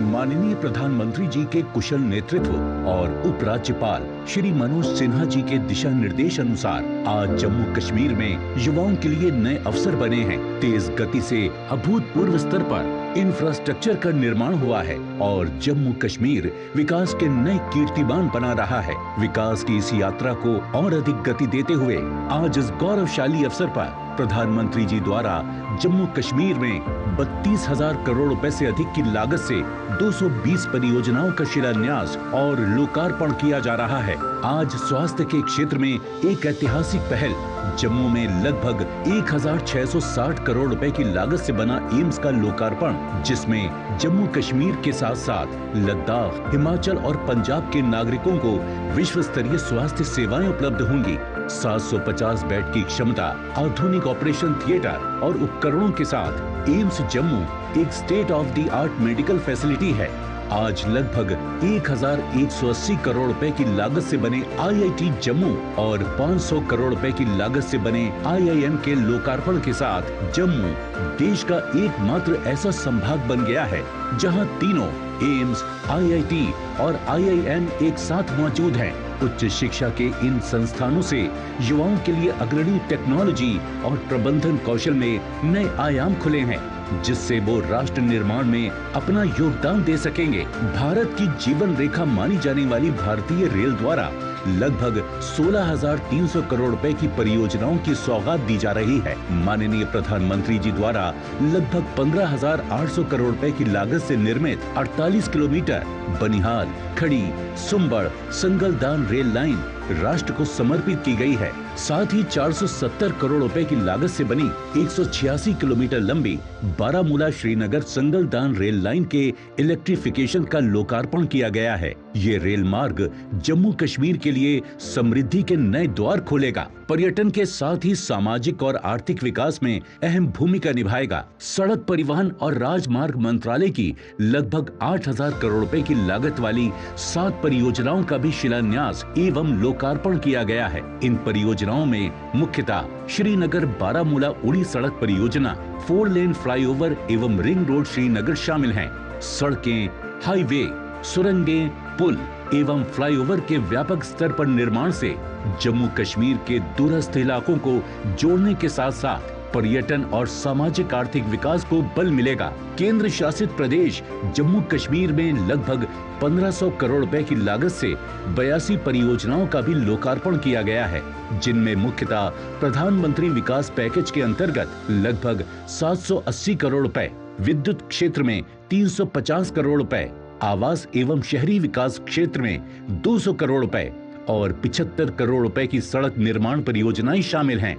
माननीय प्रधानमंत्री जी के कुशल नेतृत्व और उपराज्यपाल श्री मनोज सिन्हा जी के दिशा निर्देश अनुसार आज जम्मू कश्मीर में युवाओं के लिए नए अवसर बने हैं। तेज गति से अभूतपूर्व स्तर पर इंफ्रास्ट्रक्चर का निर्माण हुआ है और जम्मू कश्मीर विकास के नए कीर्तिमान बना रहा है। विकास की इस यात्रा को और अधिक गति देते हुए आज इस गौरवशाली अवसर पर प्रधानमंत्री जी द्वारा जम्मू कश्मीर में 32,000 करोड़ रुपए से अधिक की लागत से 220 परियोजनाओं का शिलान्यास और लोकार्पण किया जा रहा है। आज स्वास्थ्य के क्षेत्र में एक ऐतिहासिक पहल, जम्मू में लगभग 1,660 करोड़ रुपए की लागत से बना एम्स का लोकार्पण, जिसमें जम्मू कश्मीर के साथ साथ लद्दाख, हिमाचल और पंजाब के नागरिकों को विश्व स्तरीय स्वास्थ्य सेवाएं उपलब्ध होंगी। 750 बेड की क्षमता, आधुनिक ऑपरेशन थिएटर और उपकरणों के साथ एम्स जम्मू एक state of the art medical facility है। आज लगभग 1,180 करोड़ रुपए की लागत से बने IIT जम्मू और 500 करोड़ रुपए की लागत से बने IIM के लोकार्पण के साथ जम्मू देश का एकमात्र ऐसा संभाग बन गया है जहां तीनों एम्स, IIT और IIM एक साथ मौजूद हैं। उच्च शिक्षा के इन संस्थानों से युवाओं के लिए अग्रणी टेक्नोलॉजी और प्रबंधन कौशल में नए आयाम खुले हैं, जिससे वो राष्ट्र निर्माण में अपना योगदान दे सकेंगे। भारत की जीवन रेखा मानी जाने वाली भारतीय रेल द्वारा लगभग 16,300 करोड़ रुपए की परियोजनाओं की सौगात दी जा रही है। माननीय प्रधानमंत्री जी द्वारा लगभग 15,800 करोड़ रुपए की लागत से निर्मित 48 किलोमीटर बनिहाल, खड़ी, सुंबड़, संगलदान रेल लाइन राष्ट्र को समर्पित की गई है। साथ ही 470 करोड़ रुपए की लागत से बनी 186 किलोमीटर लंबी बारामूला श्रीनगर संगलदान रेल लाइन के इलेक्ट्रिफिकेशन का लोकार्पण किया गया है। ये रेल मार्ग जम्मू कश्मीर के लिए समृद्धि के नए द्वार खोलेगा, पर्यटन के साथ ही सामाजिक और आर्थिक विकास में अहम भूमिका निभाएगा। सड़क परिवहन और राजमार्ग मंत्रालय की लगभग 8,000 करोड़ रुपए की लागत वाली 7 परियोजनाओं का भी शिलान्यास एवं लोकार्पण किया गया है। इन परियोजनाओं में मुख्यतः श्रीनगर बारामूला उड़ी सड़क परियोजना, 4 लेन फ्लाईओवर एवं रिंग रोड श्रीनगर शामिल हैं। सड़कें, हाईवे, सुरंगें, पुल एवं फ्लाईओवर के व्यापक स्तर पर निर्माण से जम्मू कश्मीर के दूरस्थ इलाकों को जोड़ने के साथ साथ पर्यटन और सामाजिक आर्थिक विकास को बल मिलेगा। केंद्र शासित प्रदेश जम्मू कश्मीर में लगभग 1500 करोड़ रुपए की लागत से 82 परियोजनाओं का भी लोकार्पण किया गया है, जिनमें मुख्यतः प्रधानमंत्री विकास पैकेज के अंतर्गत लगभग 780 करोड़ रुपए, विद्युत क्षेत्र में 350 करोड़ रुपए, आवास एवं शहरी विकास क्षेत्र में 200 करोड़ रुपए और 75 करोड़ रुपए की सड़क निर्माण परियोजनाएं शामिल हैं।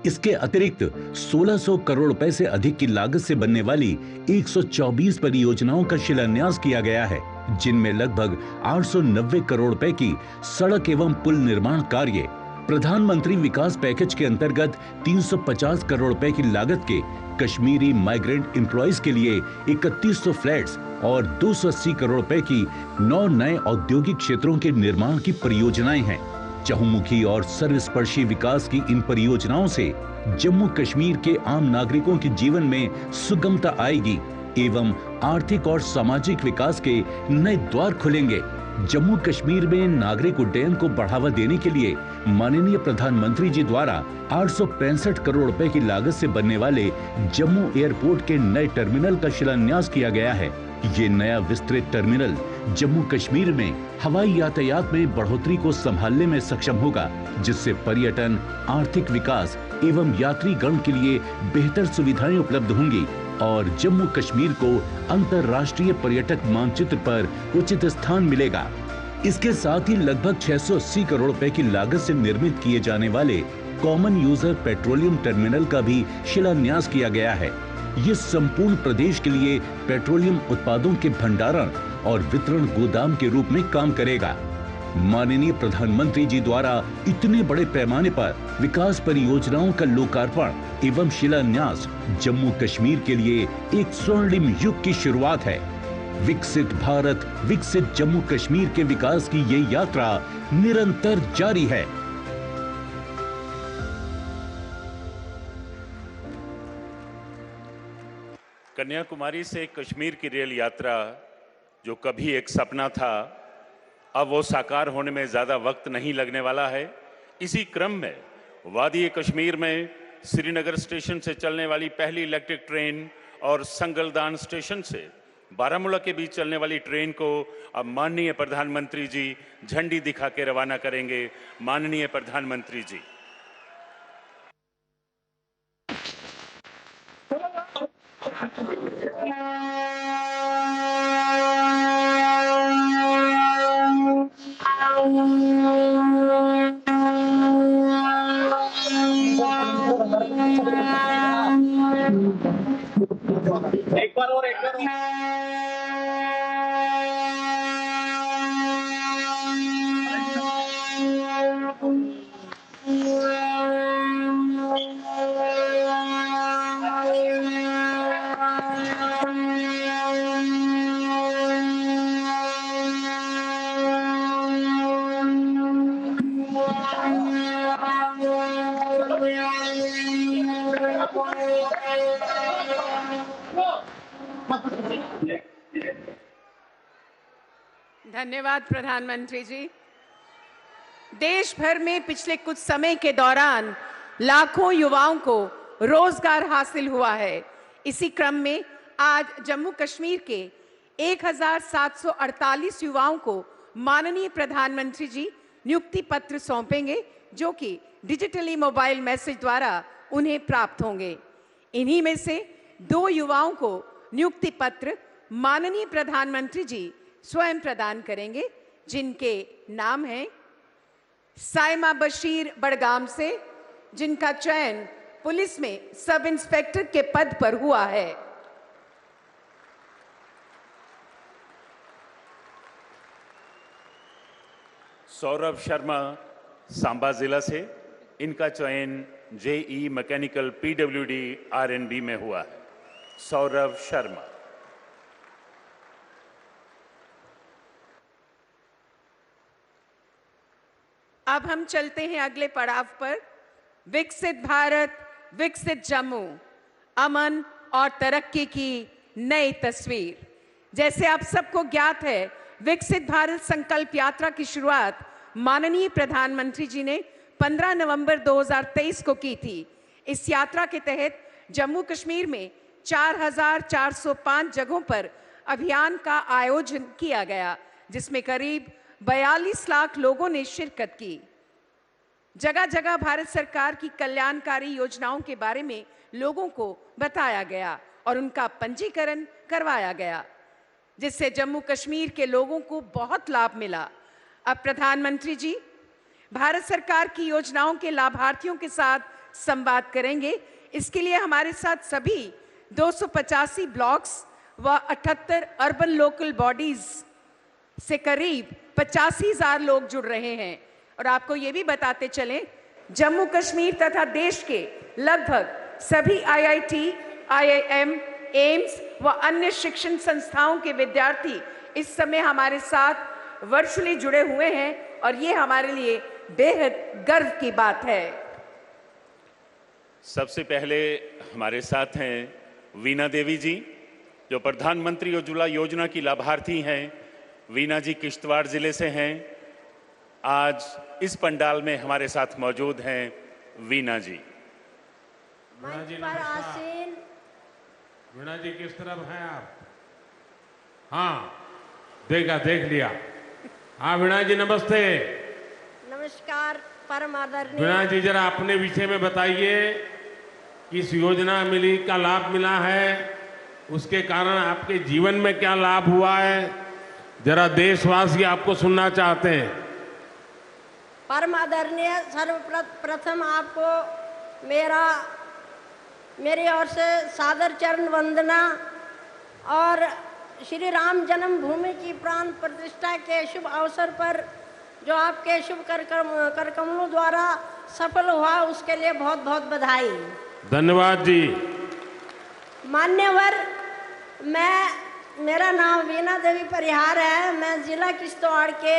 इसके अतिरिक्त 1600 करोड़ रुपए से अधिक की लागत से बनने वाली 124 परियोजनाओं का शिलान्यास किया गया है, जिनमें लगभग 890 करोड़ रुपए की सड़क एवं पुल निर्माण कार्य, प्रधानमंत्री विकास पैकेज के अंतर्गत 350 करोड़ रुपए की लागत के कश्मीरी माइग्रेंट एम्प्लॉइज के लिए 3100 फ्लैट्स और 280 करोड़ रुपए की 9 नए औद्योगिक क्षेत्रों के निर्माण की परियोजनाएं हैं। चहुमुखी और सर्वस्पर्शी विकास की इन परियोजनाओं से जम्मू कश्मीर के आम नागरिकों के जीवन में सुगमता आएगी एवं आर्थिक और सामाजिक विकास के नए द्वार खुलेंगे। जम्मू कश्मीर में नागरिक उड्डयन को बढ़ावा देने के लिए माननीय प्रधानमंत्री जी द्वारा 865 करोड़ रुपए की लागत से बनने वाले जम्मू एयरपोर्ट के नए टर्मिनल का शिलान्यास किया गया है। ये नया विस्तृत टर्मिनल जम्मू कश्मीर में हवाई यातायात में बढ़ोतरी को संभालने में सक्षम होगा, जिससे पर्यटन, आर्थिक विकास एवं यात्री गण के लिए बेहतर सुविधाएं उपलब्ध होंगी और जम्मू कश्मीर को अंतर्राष्ट्रीय पर्यटक मानचित्र पर उचित स्थान मिलेगा। इसके साथ ही लगभग 680 करोड़ रुपए की लागत से निर्मित किए जाने वाले कॉमन यूजर पेट्रोलियम टर्मिनल का भी शिलान्यास किया गया है। ये संपूर्ण प्रदेश के लिए पेट्रोलियम उत्पादों के भंडारण और वितरण गोदाम के रूप में काम करेगा। माननीय प्रधानमंत्री जी द्वारा इतने बड़े पैमाने पर विकास परियोजनाओं का लोकार्पण एवं शिलान्यास जम्मू कश्मीर के लिए एक स्वर्णिम युग की शुरुआत है। विकसित भारत, विकसित जम्मू कश्मीर के विकास की ये यात्रा निरंतर जारी है। कन्याकुमारी से कश्मीर की रेल यात्रा जो कभी एक सपना था, अब वो साकार होने में ज़्यादा वक्त नहीं लगने वाला है। इसी क्रम में वादी कश्मीर में श्रीनगर स्टेशन से चलने वाली पहली इलेक्ट्रिक ट्रेन और संगलदान स्टेशन से बारामूला के बीच चलने वाली ट्रेन को अब माननीय प्रधानमंत्री जी झंडी दिखा के रवाना करेंगे। माननीय प्रधानमंत्री जी। एक बार और धन्यवाद प्रधानमंत्री जी। देश भर में पिछले कुछ समय के दौरान लाखों युवाओं को रोजगार हासिल हुआ है। इसी क्रम में आज जम्मू कश्मीर के 1748 युवाओं को माननीय प्रधानमंत्री जी नियुक्ति पत्र सौंपेंगे, जो कि डिजिटली मोबाइल मैसेज द्वारा उन्हें प्राप्त होंगे। इन्हीं में से 2 युवाओं को नियुक्ति पत्र माननीय प्रधानमंत्री जी स्वयं प्रदान करेंगे, जिनके नाम हैं साइमा बशीर बड़गाम से जिनका चयन पुलिस में सब इंस्पेक्टर के पद पर हुआ है। सौरभ शर्मा सांबा जिला से, इनका चयन जेई मैकेनिकल पीडब्ल्यूडी आरएनबी में हुआ है। सौरभ शर्मा। अब हम चलते हैं अगले पड़ाव पर। विकसित भारत, विकसित जम्मू, अमन और तरक्की की नई तस्वीर। जैसे आप सबको ज्ञात है, विकसित भारत संकल्प यात्रा की शुरुआत माननीय प्रधानमंत्री जी ने 15 नवंबर 2023 को की थी। इस यात्रा के तहत जम्मू कश्मीर में 4,405 जगहों पर अभियान का आयोजन किया गया, जिसमें करीब 42 लाख लोगों ने शिरकत की। जगह जगह भारत सरकार की कल्याणकारी योजनाओं के बारे में लोगों को बताया गया और उनका पंजीकरण करवाया गया, जिससे जम्मू कश्मीर के लोगों को बहुत लाभ मिला। अब प्रधानमंत्री जी भारत सरकार की योजनाओं के लाभार्थियों के साथ संवाद करेंगे। इसके लिए हमारे साथ सभी 285 ब्लॉक्स व 78 अर्बन लोकल बॉडीज से करीब 85,000 लोग जुड़ रहे हैं। और आपको ये भी बताते चलें, जम्मू कश्मीर तथा देश के लगभग सभी IIT, IIM, एम्स व अन्य शिक्षण संस्थाओं के विद्यार्थी इस समय हमारे साथ वर्चुअली जुड़े हुए हैं और ये हमारे लिए बेहद गर्व की बात है। सबसे पहले हमारे साथ हैं वीना देवी जी, जो प्रधानमंत्री उज्ज्वला योजना की लाभार्थी हैं। वीना जी किश्तवाड़ जिले से हैं। आज इस पंडाल में हमारे साथ मौजूद हैं वीना जी। मंच पर आसीन। वीना जी किस तरफ हैं आप? हाँ, देख लिया। हाँ वीना जी नमस्ते। नमस्कार परम आदरणीय। वीना जी जरा अपने विषय में बताइए, किस योजना मिली का लाभ मिला है, उसके कारण आपके जीवन में क्या लाभ हुआ है, जरा देशवासी आपको सुनना चाहते हैं। परम आदरणीय, सर्वप्रथम आपको मेरी ओर से सादर चरण वंदना और श्री राम जन्मभूमि की प्राण प्रतिष्ठा के शुभ अवसर पर जो आपके शुभ कार्यक्रमों द्वारा सफल हुआ, उसके लिए बहुत बहुत बधाई। धन्यवाद जी। मान्यवर, मेरा नाम वीना देवी परिहार है। मैं जिला किश्तवाड़ के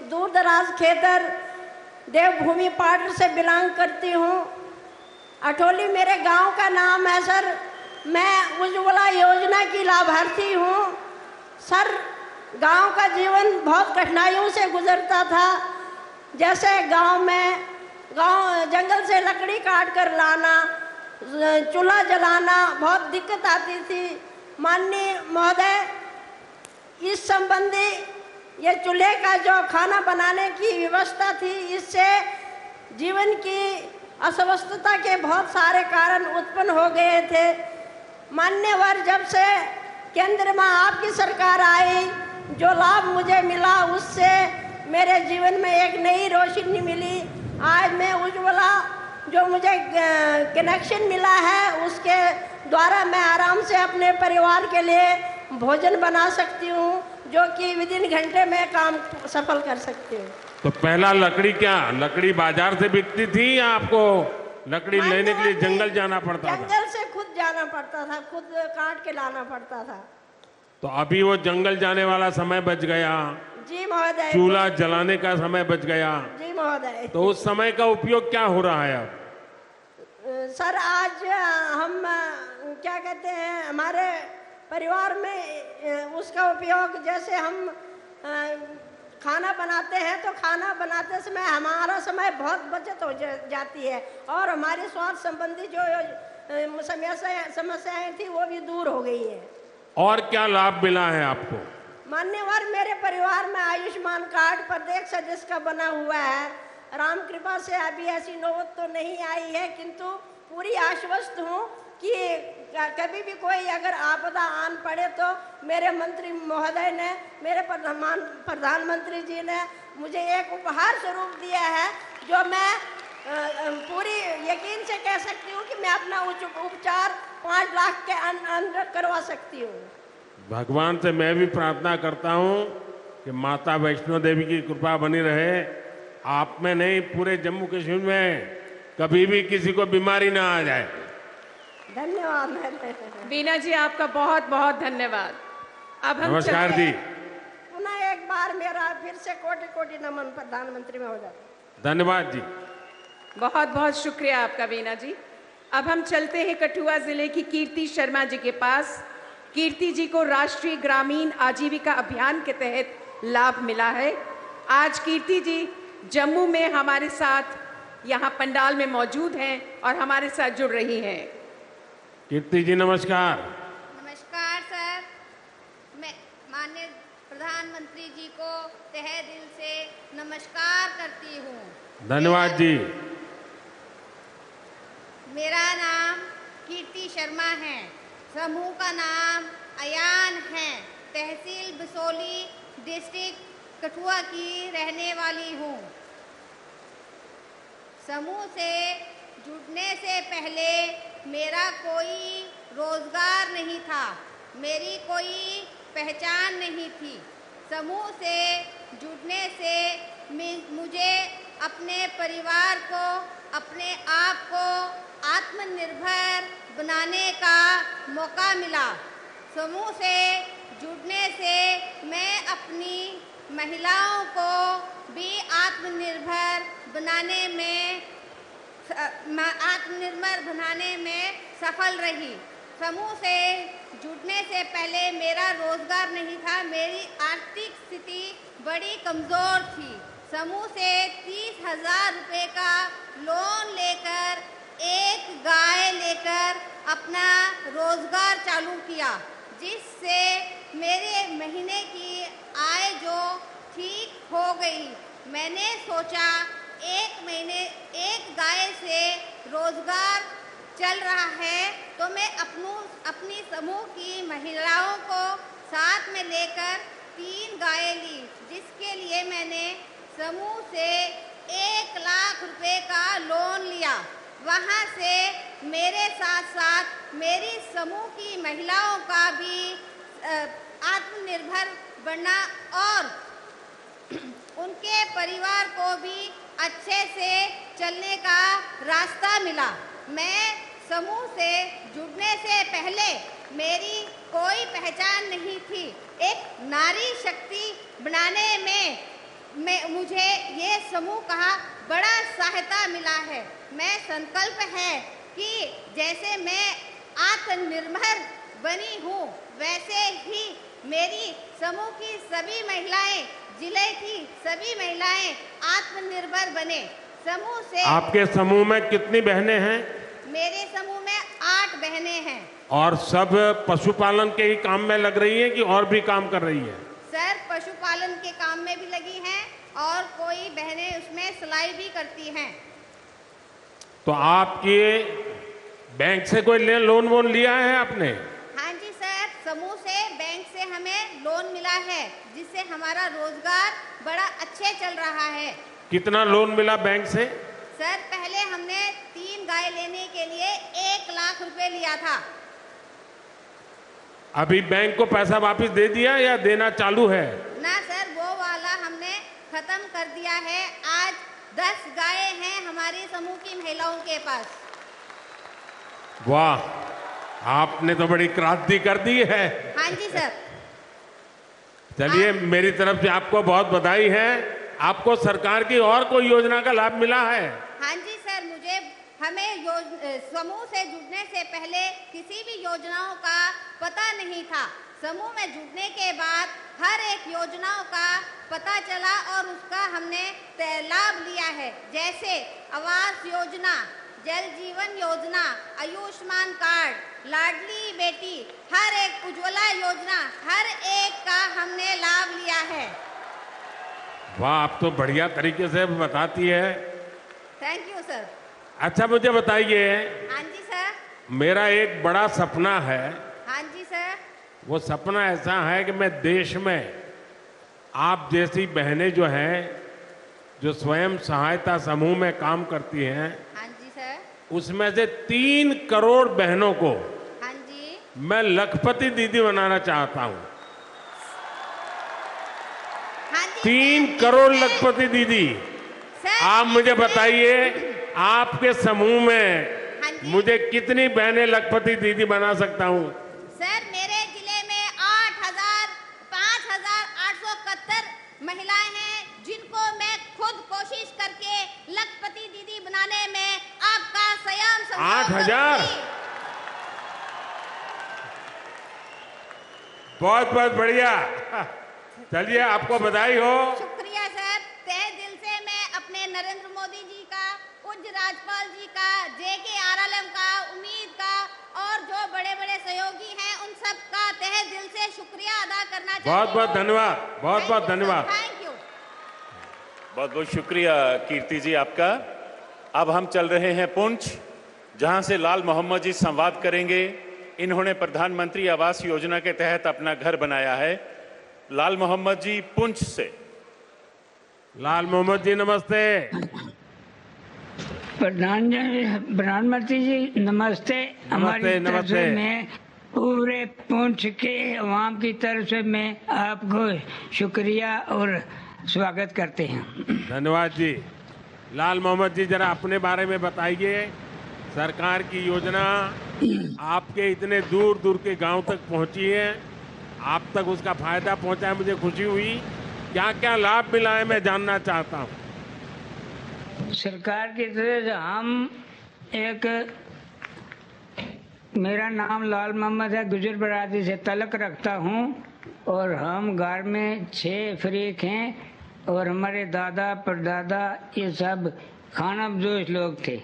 दूर दराज खेतर देवभूमि पाटर से बिलोंग करती हूँ। अठोली मेरे गांव का नाम है सर। मैं उज्ज्वला योजना की लाभार्थी हूँ सर। गांव का जीवन बहुत कठिनाइयों से गुजरता था। जैसे गांव जंगल से लकड़ी काट कर लाना, चूल्हा जलाना, बहुत दिक्कत आती थी। माननीय महोदय, इस संबंधी ये चूल्हे का जो खाना बनाने की व्यवस्था थी, इससे जीवन की अस्वस्थता के बहुत सारे कारण उत्पन्न हो गए थे। मान्यवर, जब से केंद्र में आपकी सरकार आई, जो लाभ मुझे मिला, उससे मेरे जीवन में एक नई रोशनी मिली। आज मैं उज्ज्वला जो मुझे कनेक्शन मिला है, उसके द्वारा मैं आराम से अपने परिवार के लिए भोजन बना सकती हूँ, जो कि विदिन घंटे में काम सफल कर सकती हूँ। तो पहला लकड़ी बाजार से बिकती थी या आपको लकड़ी लेने के लिए जंगल जाना पड़ता था? जंगल से खुद जाना पड़ता था, खुद काट के लाना पड़ता था। तो अभी वो जंगल जाने वाला समय बच गया। जी महोदय। चूल्हा जलाने का समय बच गया। जी महोदय। तो उस समय का उपयोग क्या हो रहा है अब? सर, आज हम क्या कहते हैं, हमारे परिवार में उसका उपयोग, जैसे हम खाना बनाते हैं तो खाना बनाते समय हमारा समय बहुत बचत हो जाती है और हमारी स्वास्थ्य संबंधी जो समस्याएं थी वो भी दूर हो गई है। और क्या लाभ मिला है आपको? मान्यवर, मेरे परिवार में आयुष्मान कार्ड प्रत्येक सदस्य का बना हुआ है। राम कृपा से अभी ऐसी नौबत तो नहीं आई है, किंतु पूरी आश्वस्त हूँ कि कभी भी कोई अगर आपदा आन पड़े तो मेरे मंत्री महोदय ने, मेरे प्रधानमंत्री जी ने मुझे एक उपहार स्वरूप दिया है, जो मैं पूरी यकीन से कह सकती हूँ कि मैं अपना उपचार 5 लाख के अंदर करवा सकती हूँ। भगवान से मैं भी प्रार्थना करता हूँ कि माता वैष्णो देवी की कृपा बनी रहे, आप में नहीं पूरे जम्मू कश्मीर में कभी भी किसी को बीमारी ना आ जाए। धन्यवाद वीना जी, आपका बहुत बहुत धन्यवाद। अब हम नमस्कार जी। पुनः एक बार मेरा फिर से कोटि कोटि नमन प्रधानमंत्री महोदय। धन्यवाद जी। बहुत बहुत शुक्रिया आपका वीना जी। अब हम चलते हैं कठुआ जिले की कीर्ति शर्मा जी के पास। कीर्ति जी को राष्ट्रीय ग्रामीण आजीविका अभियान के तहत लाभ मिला है। आज कीर्ति जी जम्मू में हमारे साथ यहाँ पंडाल में मौजूद हैं और हमारे साथ जुड़ रही हैं। कीर्ति जी नमस्कार। नमस्कार सर, मैं माननीय प्रधानमंत्री जी को तहे दिल से नमस्कार करती हूँ। धन्यवाद जी। मेरा नाम कीर्ति शर्मा है, समूह का नाम अयान है, तहसील बसोली, डिस्ट्रिक्ट कठुआ की रहने वाली हूँ। समूह से जुड़ने से पहले मेरा कोई रोजगार नहीं था, मेरी कोई पहचान नहीं थी। समूह से जुड़ने से मुझे अपने परिवार को, अपने आप को आत्मनिर्भर बनाने का मौका मिला। समूह से जुड़ने से मैं अपनी महिलाओं को भी आत्मनिर्भर बनाने में सफल रही। समूह से जुड़ने से पहले मेरा रोजगार नहीं था, मेरी आर्थिक स्थिति बड़ी कमज़ोर थी। समूह से 30,000 रुपये का लोन लेकर एक गाय लेकर अपना रोजगार चालू किया, जिससे मेरे महीने की आय जो ठीक हो गई। मैंने सोचा एक गाय से रोजगार चल रहा है तो मैं अपनी समूह की महिलाओं को साथ में लेकर 3 गायें ली, जिसके लिए मैंने समूह से 1 लाख रुपए का लोन लिया। वहाँ से मेरे साथ साथ मेरी समूह की महिलाओं का भी आत्मनिर्भर बनना और उनके परिवार को भी अच्छे से चलने का रास्ता मिला। मैं समूह से जुड़ने से पहले मेरी कोई पहचान नहीं थी। एक नारी शक्ति बनाने में मुझे ये समूह का बड़ा सहायता मिला है। मैं संकल्प है कि जैसे मैं आत्मनिर्भर बनी हूँ, वैसे ही मेरी समूह की सभी महिलाएं, जिले की सभी महिलाएं आत्मनिर्भर बने। समूह से आपके समूह में कितनी बहनें हैं? मेरे समूह में 8 बहनें हैं। और सब पशुपालन के ही काम में लग रही हैं कि और भी काम कर रही हैं? सर, पशुपालन के काम में भी लगी हैं और कोई बहनें उसमें सिलाई भी करती हैं। तो आपके बैंक से कोई लोन वोन लिया है आपने? हाँ जी सर, समूह से बैंक से हमें लोन मिला है, जिससे हमारा रोजगार बड़ा अच्छे चल रहा है। कितना लोन मिला बैंक से? सर, पहले हमने 3 गाय लेने के लिए 1 लाख रुपए लिया था। अभी बैंक को पैसा वापस दे दिया या देना चालू है? ना सर, वो वाला हमने खत्म कर दिया है। आज 10 गायें हैं हमारी समूह की महिलाओं के पास। वाह, आपने तो बड़ी क्रांति कर दी है। हाँ जी सर। चलिए, मेरी तरफ से आपको बहुत बधाई है। आपको सरकार की और कोई योजना का लाभ मिला है? हाँ जी सर, हमें समूह से जुड़ने से पहले किसी भी योजनाओं का पता नहीं था। समूह में जुड़ने के बाद हर एक योजनाओं का पता चला और उसका हमने लाभ लिया है। जैसे आवास योजना, जल जीवन योजना, आयुष्मान कार्ड, लाडली बेटी, हर एक उज्ज्वला योजना, हर एक का हमने लाभ लिया है। वाह, आप तो बढ़िया तरीके से बताती है। Thank you sir. अच्छा, मुझे बताइए। हाँ जी सर। मेरा एक बड़ा सपना है। हाँ जी सर। वो सपना ऐसा है कि मैं देश में आप जैसी बहनें जो हैं जो स्वयं सहायता समूह में काम करती हैं, हाँ जी सर। उसमें से 3 करोड़ बहनों को हाँ जी। मैं लखपति दीदी बनाना चाहता हूं। हाँ जी 3 करोड़ लखपति दीदी। सर, आप मुझे बताइए, आपके समूह में हाँ जी। मुझे कितनी बहनें लखपति दीदी बना सकता हूं? सर, मेरे जिले में 5,871 महिलाएं हैं जिनको मैं खुद कोशिश करके लखपति दीदी बनाने में आपका स्वयं 8,000? बहुत बहुत बढ़िया। चलिए, आपको बधाई हो। शुक्रिया सर। तहे दिल से मैं अपने नरेंद्र मोदी जी का, पूज्य राज्यपाल जी का, JKRLM का, उम्मीद का और जो बड़े बड़े सहयोगी हैं उन सब का तहे दिल से शुक्रिया अदा करना चाहती हूं। बहुत बहुत धन्यवाद, बहुत बहुत धन्यवाद। Thank you. बहुत बहुत शुक्रिया कीर्ति जी आपका। अब हम चल रहे हैं पुंछ, जहां से लाल मोहम्मद जी संवाद करेंगे। इन्होंने प्रधानमंत्री आवास योजना के तहत अपना घर बनाया है। लाल मोहम्मद जी पुंछ से। लाल मोहम्मद जी नमस्ते। प्रधानमंत्री जी नमस्ते। हमारी तरफ से मैं पूरे पुंछ के अवाम की तरफ से मैं आपको शुक्रिया और स्वागत करते हैं। धन्यवाद जी। लाल मोहम्मद जी, जरा अपने बारे में बताइए। सरकार की योजना आपके इतने दूर दूर के गांव तक पहुंची है, आप तक उसका फायदा पहुंचा है, मुझे खुशी हुई। क्या क्या लाभ मिला है, मैं जानना चाहता हूं। सरकार की तरफ से हम मेरा नाम लाल मोहम्मद है, गुजर बरादरी से तलक रखता हूं और हम घर में 6 फरीक हैं और हमारे दादा परदादा ये सब खानाबदोश लोग थे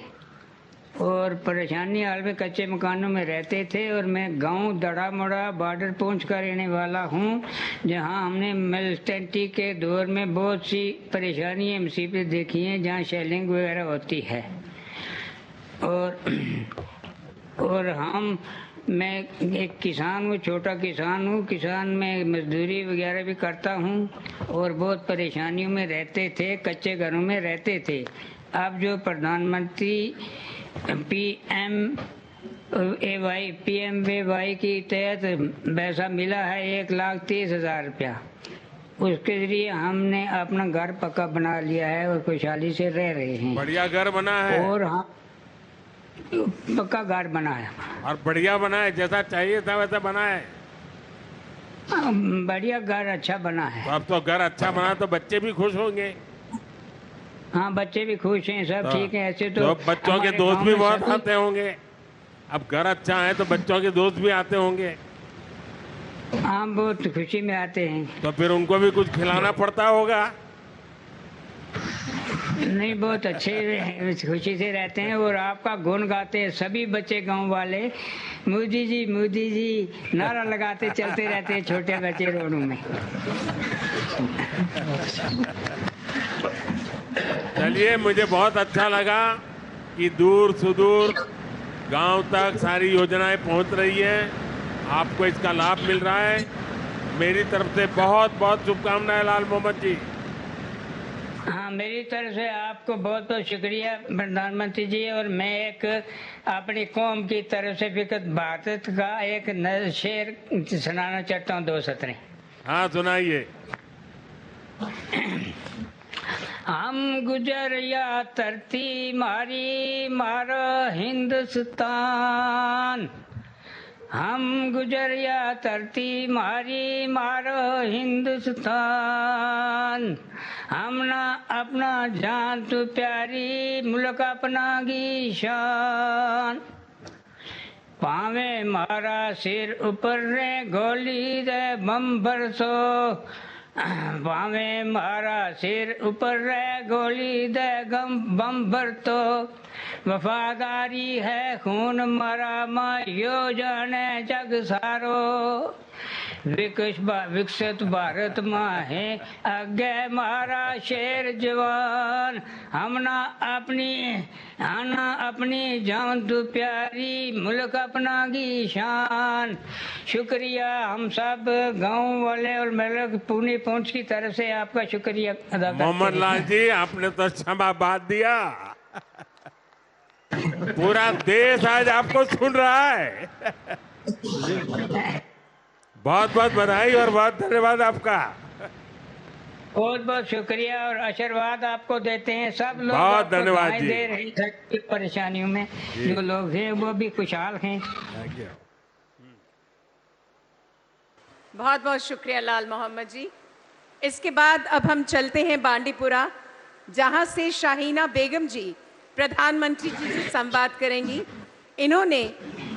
और परेशानी हाल में कच्चे मकानों में रहते थे। और मैं गांव दड़ा मोड़ा बॉर्डर पुंछ का रहने वाला हूं, जहां हमने मिलिटेंटी के दौर में बहुत सी परेशानियां मुसीबतें देखी हैं, जहां शेलिंग वगैरह होती है। और मैं एक किसान हूँ, छोटा किसान हूँ। किसान में मजदूरी वगैरह भी करता हूँ और बहुत परेशानियों में रहते थे, कच्चे घरों में रहते थे। अब जो प्रधानमंत्री PMVY की तहत पैसा मिला है 1,30,000 रुपया, उसके जरिए हमने अपना घर पक्का बना लिया है और खुशहाली से रह रहे हैं। बढ़िया घर बना है। और हाँ, पक्का घर बना है और बढ़िया बना है, जैसा चाहिए था वैसा बना है। बढ़िया घर अच्छा बना है। तो अब तो घर अच्छा बना तो बच्चे भी खुश होंगे। हाँ, बच्चे भी खुश हैं, सब ठीक है। ऐसे तो बच्चों के दोस्त भी बहुत आते होंगे। अब घर अच्छा है तो बच्चों के दोस्त भी आते होंगे। हाँ, बहुत खुशी में आते हैं। तो फिर उनको भी कुछ खिलाना पड़ता होगा। नहीं, बहुत अच्छे खुशी से रहते हैं और आपका गुण गाते हैं सभी बच्चे गांव वाले। मोदी जी नारा लगाते चलते रहते हैं छोटे बच्चे रोडों में। चलिए, मुझे बहुत अच्छा लगा कि दूर सुदूर गांव तक सारी योजनाएं पहुंच रही हैं, आपको इसका लाभ मिल रहा है। मेरी तरफ से बहुत बहुत शुभकामनाएं लाल मोहम्मद जी। हाँ, मेरी तरफ से आपको बहुत बहुत शुक्रिया प्रधानमंत्री जी। और मैं एक अपनी कौम की तरफ से विकसित भारत का एक नया शेर सुनाना चाहता हूँ, 2 सतरें। हाँ, सुनाइए। हम गुजर या धरती मारी मारो हिंदुस्तान, हम गुजर या धरती मारी मारो हिंदुस्तान, हम ना अपना जान तू प्यारी मुल्क अपना की शान, पावे मारा सिर ऊपर रे गोली दे बम बरसो, पावे मारा सिर ऊपर रे गोली दे बम बरतो, वफादारी है खून मारा मां यो जाने जग सारो, विकसित भारत माँ है आगे हमारा शेर जवान, हमना अपनी जान तू प्यारी, मुल्क अपना की शान। शुक्रिया हम सब गांव वाले और मेरे पूरी पहुंच की तरफ से आपका शुक्रिया अदा करते हैं। मोहम्मद लाल जी, आपने तो क्षमा बात दिया। पूरा देश आज आपको सुन रहा है। बहुत बहुत बधाई और बहुत धन्यवाद आपका। बहुत बहुत शुक्रिया और आशीर्वाद आपको देते हैं सब लोग। बहुत धन्यवाद जी। दे रहे हैं परेशानियों में जो लोग हैं वो भी खुशहाल हैं। बहुत बहुत शुक्रिया लाल मोहम्मद जी। इसके बाद अब हम चलते हैं बांडीपुरा, जहां से शाहीना बेगम जी प्रधानमंत्री जी से संवाद करेंगी। इन्होंने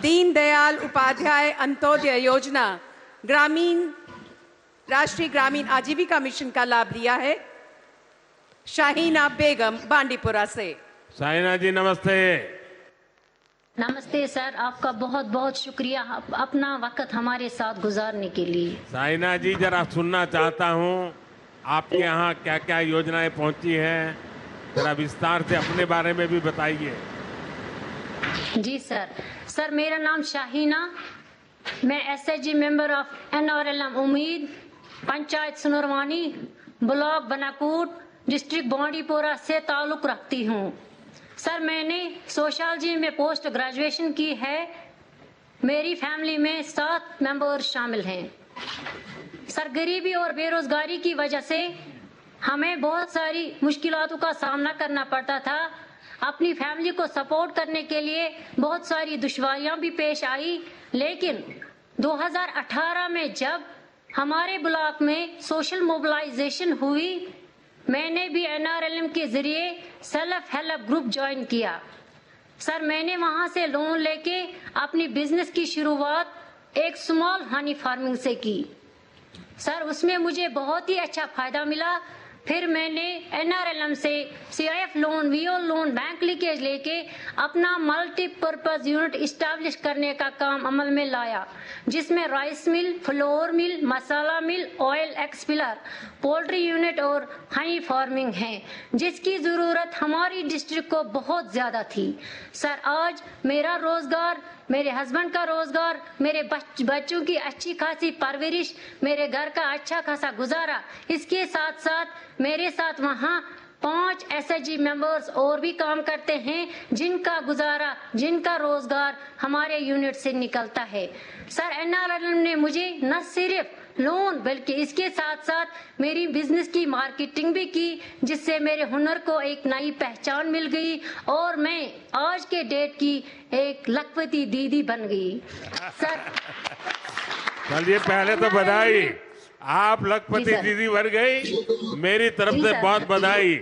दीनदयाल उपाध्याय अंत्योदय योजना राष्ट्रीय ग्रामीण आजीविका मिशन का लाभ लिया है। शाहीना बेगम बांडीपुरा से। शाहीना जी नमस्ते। नमस्ते सर, आपका बहुत बहुत शुक्रिया अपना वक्त हमारे साथ गुजारने के लिए। शाहीना जी, जरा सुनना चाहता हूँ आपके यहाँ क्या क्या योजनाएं पहुँची हैं, जरा विस्तार से अपने बारे में भी बताइए। जी सर मेरा नाम शाहीना, मैं SHG मेंबर ऑफ NRLM उम्मीद, पंचायत सुनरवानी, ब्लॉक बनाकोट, डिस्ट्रिक्ट बांडीपुरा से ताल्लुक रखती हूँ। सर मैंने सोशियोलॉजी में पोस्ट ग्रेजुएशन की है। मेरी फैमिली में 7 मेंबर्स शामिल हैं। सर गरीबी और बेरोजगारी की वजह से हमें बहुत सारी मुश्किलातों का सामना करना पड़ता था। अपनी फैमिली को सपोर्ट करने के लिए बहुत सारी दुश्वारियां भी पेश आई, लेकिन 2018 में जब हमारे ब्लॉक में सोशल मोबिलाइजेशन हुई, मैंने भी NRLM के जरिए सेल्फ हेल्प ग्रुप ज्वाइन किया। सर मैंने वहां से लोन लेके अपनी बिजनेस की शुरुआत एक स्मॉल हनी फार्मिंग से की। सर उसमें मुझे बहुत ही अच्छा फायदा मिला। फिर मैंने NRLM से CIF loan, VO loan, bank leakage लेके अपना मल्टीपर्पज यूनिट इस्टेब्लिश करने का काम अमल में लाया, जिसमें राइस मिल, फ्लोर मिल, मसाला मिल, ऑयल एक्सपिलर, पोल्ट्री यूनिट और हनी फार्मिंग है, जिसकी जरूरत हमारी डिस्ट्रिक्ट को बहुत ज्यादा थी। सर आज मेरा रोजगार, मेरे हस्बैंड का रोजगार, मेरे बच्चों की अच्छी खासी परवरिश, मेरे घर का अच्छा खासा गुजारा, इसके साथ साथ मेरे साथ वहाँ 5 SHG मेंबर्स और भी काम करते हैं, जिनका गुजारा, जिनका रोजगार हमारे यूनिट से निकलता है। सर NRLM ने मुझे न सिर्फ लोन बल्कि इसके साथ साथ मेरी बिजनेस की मार्केटिंग भी की, जिससे मेरे हुनर को एक नई पहचान मिल गई और मैं आज के डेट की एक लखपति दीदी बन गई। सर चलिए पहले तो बधाई, आप लखपति दीदी बन गई, मेरी तरफ से बहुत बधाई।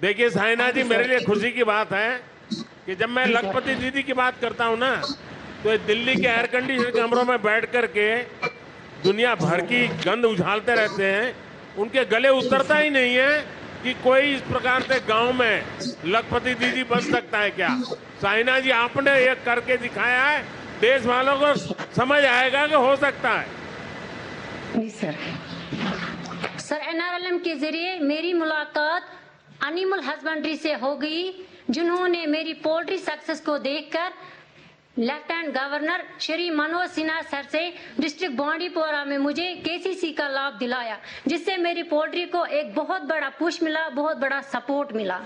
देखिए शाहीना जी, मेरे लिए खुशी की बात है कि जब मैं लखपति दीदी की बात करता हूँ ना, तो दिल्ली के एयर कंडीशन कमरों में बैठ करके दुनिया भर की गंध उछालते रहते हैं, उनके गले उतरता ही नहीं है कि कोई इस प्रकार से गांव में लखपति दीदी बन सकता है क्या। शाहीना जी आपने ये करके दिखाया है, देश वालों को समझ आएगा कि हो सकता है। जी सर NRLM के जरिए मेरी मुलाकात एनिमल हस्बेंड्री से हो गई, जिन्होंने मेरी पोल्ट्री सक्सेस को देखकर lieutenant governor Shri Manoj Sinha sir से डिस्ट्रिक्ट बांडीपुरा में मुझे KCC का लाभ दिलाया, जिससे मेरी पोल्ट्री को एक बहुत बड़ा पुश मिला, बहुत बड़ा सपोर्ट मिला।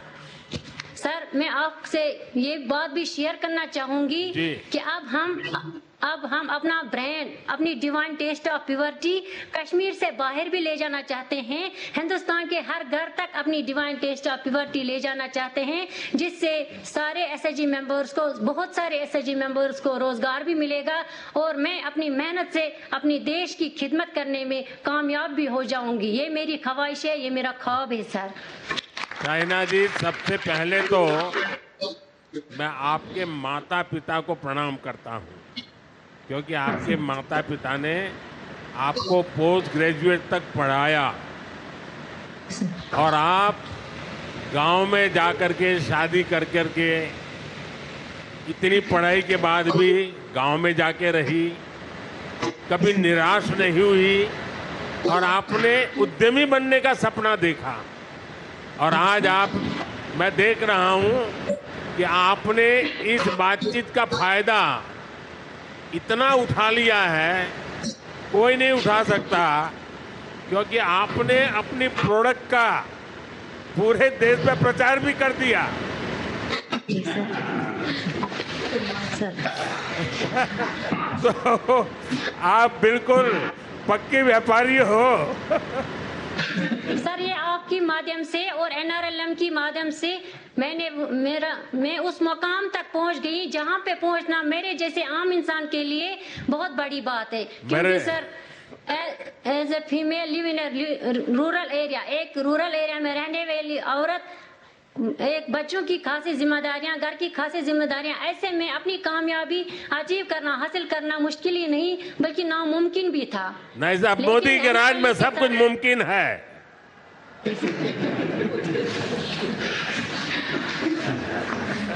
सर मैं आपसे ये बात भी शेयर करना चाहूंगी कि अब हम अपना ब्रांड, अपनी divine taste of purity Kashmir से बाहर भी ले जाना चाहते हैं, हिंदुस्तान के हर घर तक अपनी डिवाइन टेस्ट ऑफ प्योरिटी ले जाना चाहते हैं, जिससे सारे SHG मेंबर्स को, बहुत सारे SHG मेंबर्स को रोजगार भी मिलेगा और मैं अपनी मेहनत से अपनी देश की खिदमत करने में कामयाब भी हो जाऊंगी। ये मेरी ख्वाहिश है, ये मेरा ख्वाब है। सर शाहीना जी, सबसे पहले तो मैं आपके माता पिता को प्रणाम करता हूँ, क्योंकि आपके माता पिता ने आपको पोस्ट ग्रेजुएट तक पढ़ाया और आप गांव में जाकर के शादी कर के इतनी पढ़ाई के बाद भी गांव में जाके रही, कभी निराश नहीं हुई और आपने उद्यमी बनने का सपना देखा। और आज मैं देख रहा हूं कि आपने इस बातचीत का फायदा इतना उठा लिया है, कोई नहीं उठा सकता, क्योंकि आपने अपनी प्रोडक्ट का पूरे देश में प्रचार भी कर दिया। तो आप बिल्कुल पक्के व्यापारी हो। सर, ये आपकी माध्यम से और NRLM की माध्यम से मैं उस मुकाम तक पहुंच गई जहां पे पहुंचना मेरे जैसे आम इंसान के लिए बहुत बड़ी बात है। क्योंकि sir, as a female live in rural area, एक रूरल एरिया में रहने वाली औरत, एक बच्चों की खासी जिम्मेदारियां, घर की खासी जिम्मेदारियां, ऐसे में अपनी कामयाबी अचीव करना, हासिल करना मुश्किल ही नहीं बल्कि नामुमकिन भी था। नहीं साहब, मोदी के राज में सब कुछ मुमकिन है।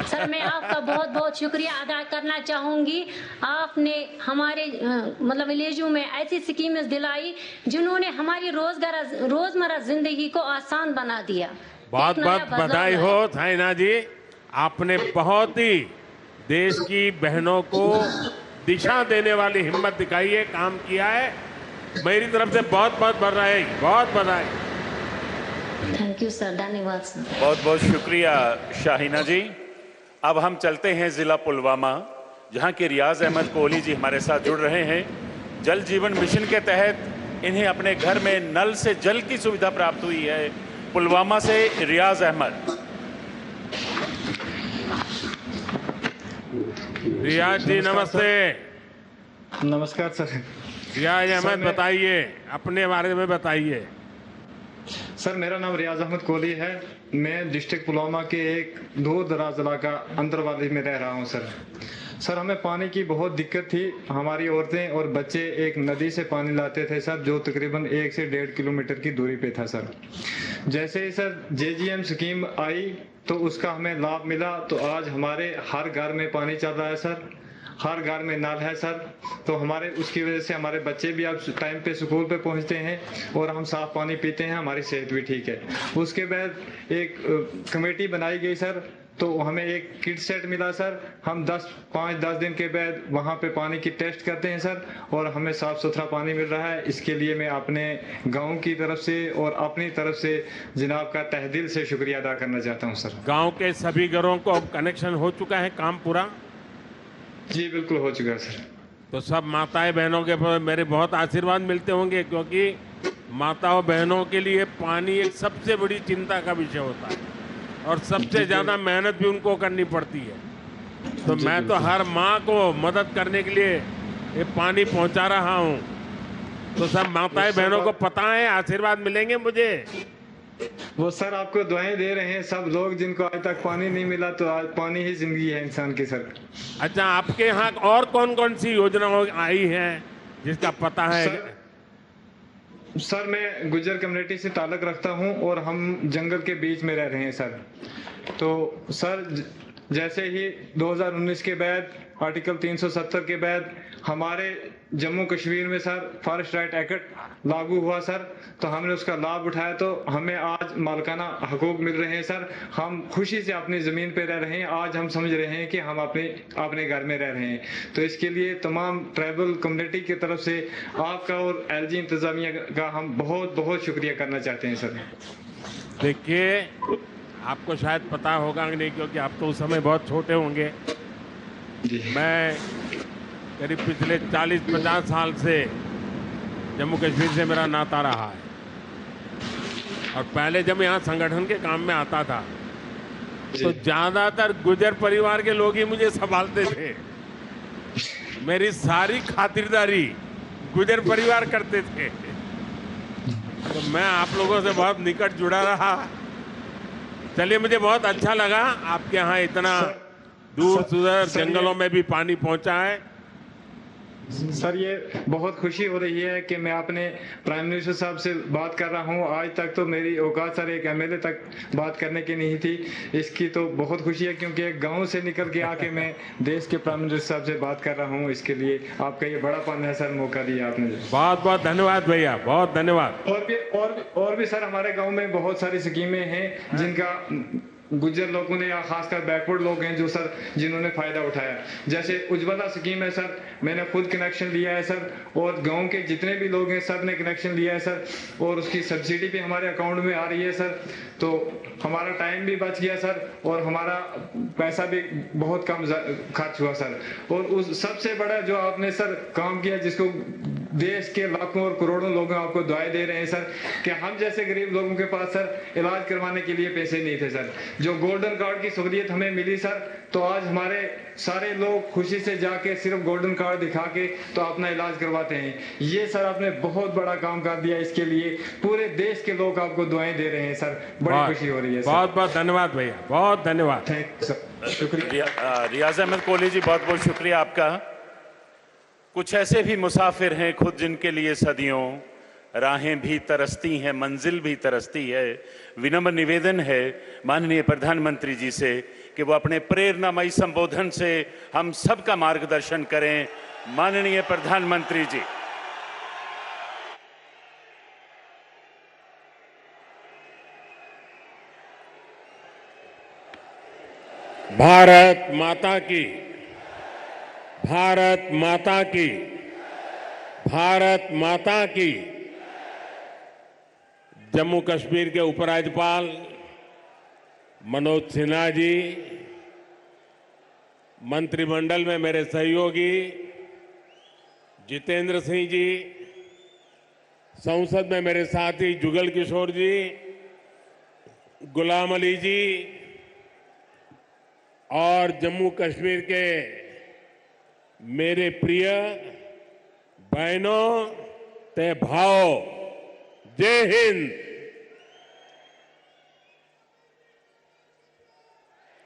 सर, मैं आपका बहुत बहुत शुक्रिया अदा करना चाहूंगी। आपने हमारे मतलब विलेजों में ऐसी स्कीमें दिलाई जिन्होंने हमारी रोजमर्रा जिंदगी को आसान बना दिया। बहुत बहुत बधाई हो साइना जी, आपने बहुत ही देश की बहनों को दिशा देने वाली हिम्मत दिखाई है, काम किया है। मेरी तरफ से बहुत बहुत बधाई, बहुत बधाई। थैंक यू सर, धन्यवाद सर। बहुत बहुत शुक्रिया शाहीना जी। अब हम चलते हैं जिला पुलवामा, जहां के रियाज अहमद कोहली जी हमारे साथ जुड़ रहे हैं। जल जीवन मिशन के तहत इन्हें अपने घर में नल से जल की सुविधा प्राप्त हुई है। पुलवामा से रियाज अहमद। रियाज जी नमस्ते। नमस्कार सर। रियाज अहमद, बताइए अपने बारे में बताइए। सर, मेरा नाम रियाज अहमद कोहली है। मैं डिस्ट्रिक्ट पुलवामा के एक दूर दराज इलाका अंतरवाली में रह रहा हूं सर, हमें पानी की बहुत दिक्कत थी। हमारी औरतें और बच्चे एक नदी से पानी लाते थे सर, जो तकरीबन 1 से 1.5 किलोमीटर की दूरी पे था सर। जैसे ही सर JGM स्कीम आई तो उसका हमें लाभ मिला, तो आज हमारे हर घर में पानी चल रहा है सर, हर घर में नल है सर। तो हमारे उसकी वजह से हमारे बच्चे भी अब टाइम पे स्कूल पे पहुंचते हैं और हम साफ पानी पीते हैं, हमारी सेहत भी ठीक है। उसके बाद एक कमेटी बनाई गई सर, तो हमें एक किट सेट मिला सर। हम 5-10 दिन के बाद वहाँ पे पानी की टेस्ट करते हैं सर, और हमें साफ सुथरा पानी मिल रहा है। इसके लिए मैं अपने गांव की तरफ से और अपनी तरफ से जनाब का तहे दिल से शुक्रिया अदा करना चाहता हूँ सर। गांव के सभी घरों को अब कनेक्शन हो चुका है, काम पूरा? जी बिल्कुल हो चुका है सर। तो सब माताएं बहनों के मेरे बहुत आशीर्वाद मिलते होंगे, क्योंकि माताओं बहनों के लिए पानी एक सबसे बड़ी चिंता का विषय होता है और सबसे ज़्यादा मेहनत भी उनको करनी पड़ती है। तो मैं तो हर माँ को मदद करने के लिए ये पानी पहुँचा रहा हूँ। तो सब माताएं बहनों को पता है, आशीर्वाद मिलेंगे मुझे। वो सर आपको दुआएं दे रहे हैं सब लोग जिनको आज तक पानी नहीं मिला, तो आज पानी ही जिंदगी है इंसान की सर। अच्छा, आपके यहाँ और कौन कौन सी योजनाएं आई हैं जिसका पता है? सर मैं गुज्जर कम्युनिटी से ताल्लुक रखता हूं और हम जंगल के बीच में रह रहे हैं सर। तो सर जैसे ही 2019 के बाद आर्टिकल 370 के बाद हमारे जम्मू कश्मीर में सर फॉरेस्ट राइट एक्ट लागू हुआ सर, तो हमने उसका लाभ उठाया, तो हमें आज मालिकाना हकूक मिल रहे हैं सर। हम खुशी से अपनी ज़मीन पे रह रहे हैं। आज हम समझ रहे हैं कि हम अपने घर में रह रहे हैं। तो इसके लिए तमाम ट्राइबल कम्युनिटी की तरफ से आपका और LG इंतज़ामिया का हम बहुत बहुत शुक्रिया करना चाहते हैं सर। देखिए, आपको शायद पता होगा कि नहीं, क्योंकि आप तो उस समय बहुत छोटे होंगे। मैं करीब पिछले 40-50 साल से जम्मू कश्मीर से मेरा नाता रहा है, और पहले जब यहाँ संगठन के काम में आता था तो ज़्यादातर गुजर परिवार के लोग ही मुझे संभालते थे। मेरी सारी खातिरदारी गुजर परिवार करते थे। तो मैं आप लोगों से बहुत निकट जुड़ा रहा। चलिए, मुझे बहुत अच्छा लगा आपके यहाँ इतना दूर सुदूर जंगलों में भी पानी पहुंचा है। सर ये बहुत खुशी हो रही है कि मैं अपने प्राइम मिनिस्टर साहब से बात कर रहा हूं। आज तक तो मेरी औकात सर एक एमएलए तक बात करने की नहीं थी। इसकी तो बहुत खुशी है क्योंकि एक गांव से निकल के आके मैं देश के प्राइम मिनिस्टर साहब से बात कर रहा हूं। इसके लिए आपका ये बड़ापन है सर, मौका दिया आपने। बहुत बहुत धन्यवाद भैया, बहुत धन्यवाद। और भी सर हमारे गाँव में बहुत सारी स्कीमें हैं जिनका गुज्जर लोगों ने या खासकर बैकवर्ड लोग हैं जो सर जिन्होंने फायदा उठाया। जैसे उज्ज्वला स्कीम है सर, मैंने खुद कनेक्शन लिया है सर, और गांव के जितने भी लोग हैं सब ने कनेक्शन लिया है सर, और उसकी सब्सिडी भी हमारे अकाउंट में आ रही है सर। तो हमारा टाइम भी बच गया सर और हमारा पैसा भी बहुत कम खर्च हुआ सर। और उस सबसे बड़ा जो आपने सर काम किया, जिसको देश के लाखों और करोड़ों लोग आपको दुआएं दे रहे हैं सर, कि हम जैसे गरीब लोगों के पास सर इलाज करवाने के लिए पैसे नहीं थे सर। जो गोल्डन कार्ड की सहूलियत हमें मिली सर, तो आज हमारे सारे लोग खुशी से जाके सिर्फ गोल्डन कार्ड दिखा के तो अपना इलाज करवाते हैं। ये सर आपने बहुत बड़ा काम कर दिया, इसके लिए पूरे देश के लोग आपको दुआएं दे रहे हैं सर। बड़ी खुशी हो रही है सर। बहुत बहुत धन्यवाद भैया, बहुत धन्यवाद। थैंक यू सर, शुक्रिया। रियाज अहमद कोहली जी, बहुत बहुत शुक्रिया आपका। कुछ ऐसे भी मुसाफिर हैं खुद जिनके लिए सदियों राहें भी तरसती हैं, मंजिल भी तरसती है। विनम्र निवेदन है माननीय प्रधानमंत्री जी से कि वो अपने प्रेरणामयी संबोधन से हम सबका मार्गदर्शन करें। माननीय प्रधानमंत्री जी। भारत माता की, भारत माता की, भारत माता की। जम्मू कश्मीर के उपराज्यपाल मनोज सिन्हा जी, मंत्रिमंडल में मेरे सहयोगी जितेंद्र सिंह जी, संसद में मेरे साथी जुगल किशोर जी, गुलाम अली जी, और जम्मू कश्मीर के मेरे प्रिय बहनों ते भाओ, जय हिंद।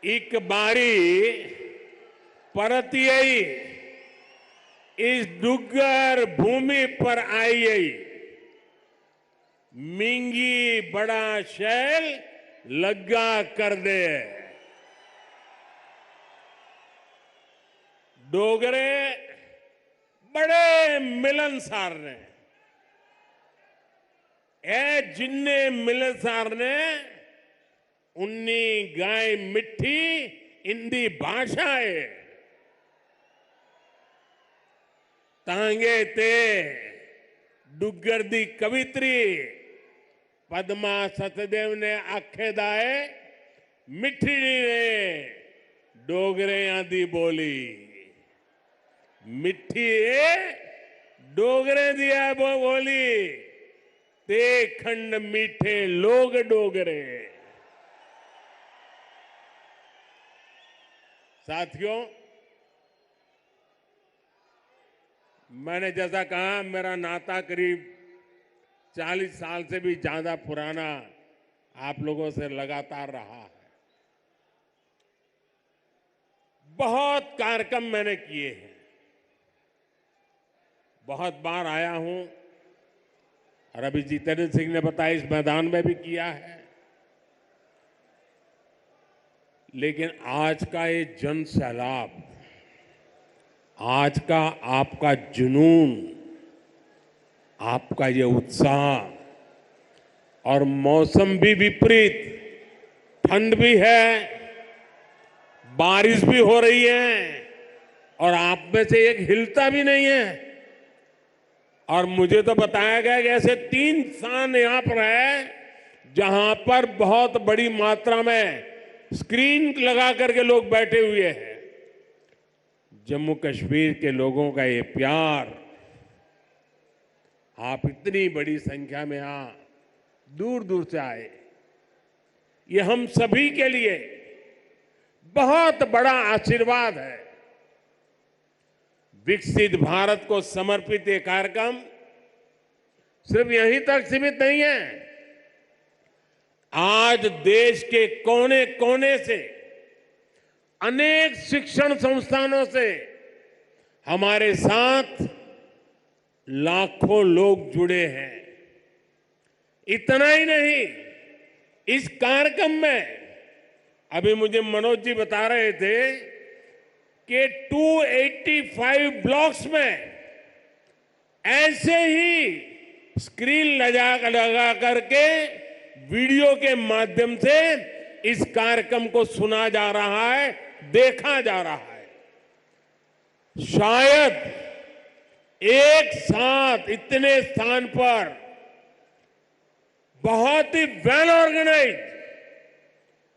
एक बारी परतियई इस डुग्गर भूमि पर आई, मिंगी बड़ा शैल लग्गा कर दे। डोगरे बड़े मिलनसार ने, ए जिन्ने मिलनसार ने उन्नी गाय मिठी इंदी भाषा है। तांगे ते डुग्गर दी कवित्री पद्मा सतदेव ने आखे दाए मिठी ने डोगरे आदि बोली। मिठी डोगरे दिया बोली ते खंड मीठे लोग डोगरे। साथियों, मैंने जैसा कहा मेरा नाता करीब 40 साल से भी ज्यादा पुराना आप लोगों से लगातार रहा है। बहुत कार्यक्रम मैंने किए हैं, बहुत बार आया हूं, और अभी जितेंद्र सिंह ने बताया इस मैदान में भी किया है। लेकिन आज का ये जन सैलाब, आज का आपका जुनून, आपका ये उत्साह, और मौसम भी विपरीत, ठंड भी है, बारिश भी हो रही है, और आप में से एक हिलता भी नहीं है। और मुझे तो बताया गया कि ऐसे 3 स्थान यहां पर है जहां पर बहुत बड़ी मात्रा में स्क्रीन लगा करके लोग बैठे हुए हैं। जम्मू कश्मीर के लोगों का ये प्यार, आप इतनी बड़ी संख्या में यहां दूर दूर से आए, ये हम सभी के लिए बहुत बड़ा आशीर्वाद है। विकसित भारत को समर्पित ये कार्यक्रम सिर्फ यहीं तक सीमित नहीं है। आज देश के कोने कोने से, अनेक शिक्षण संस्थानों से हमारे साथ लाखों लोग जुड़े हैं। इतना ही नहीं, इस कार्यक्रम में अभी मुझे मनोज जी बता रहे थे कि 285 ब्लॉक्स में ऐसे ही स्क्रीन लगा करके वीडियो के माध्यम से इस कार्यक्रम को सुना जा रहा है, देखा जा रहा है। शायद एक साथ इतने स्थान पर बहुत ही वेल ऑर्गेनाइज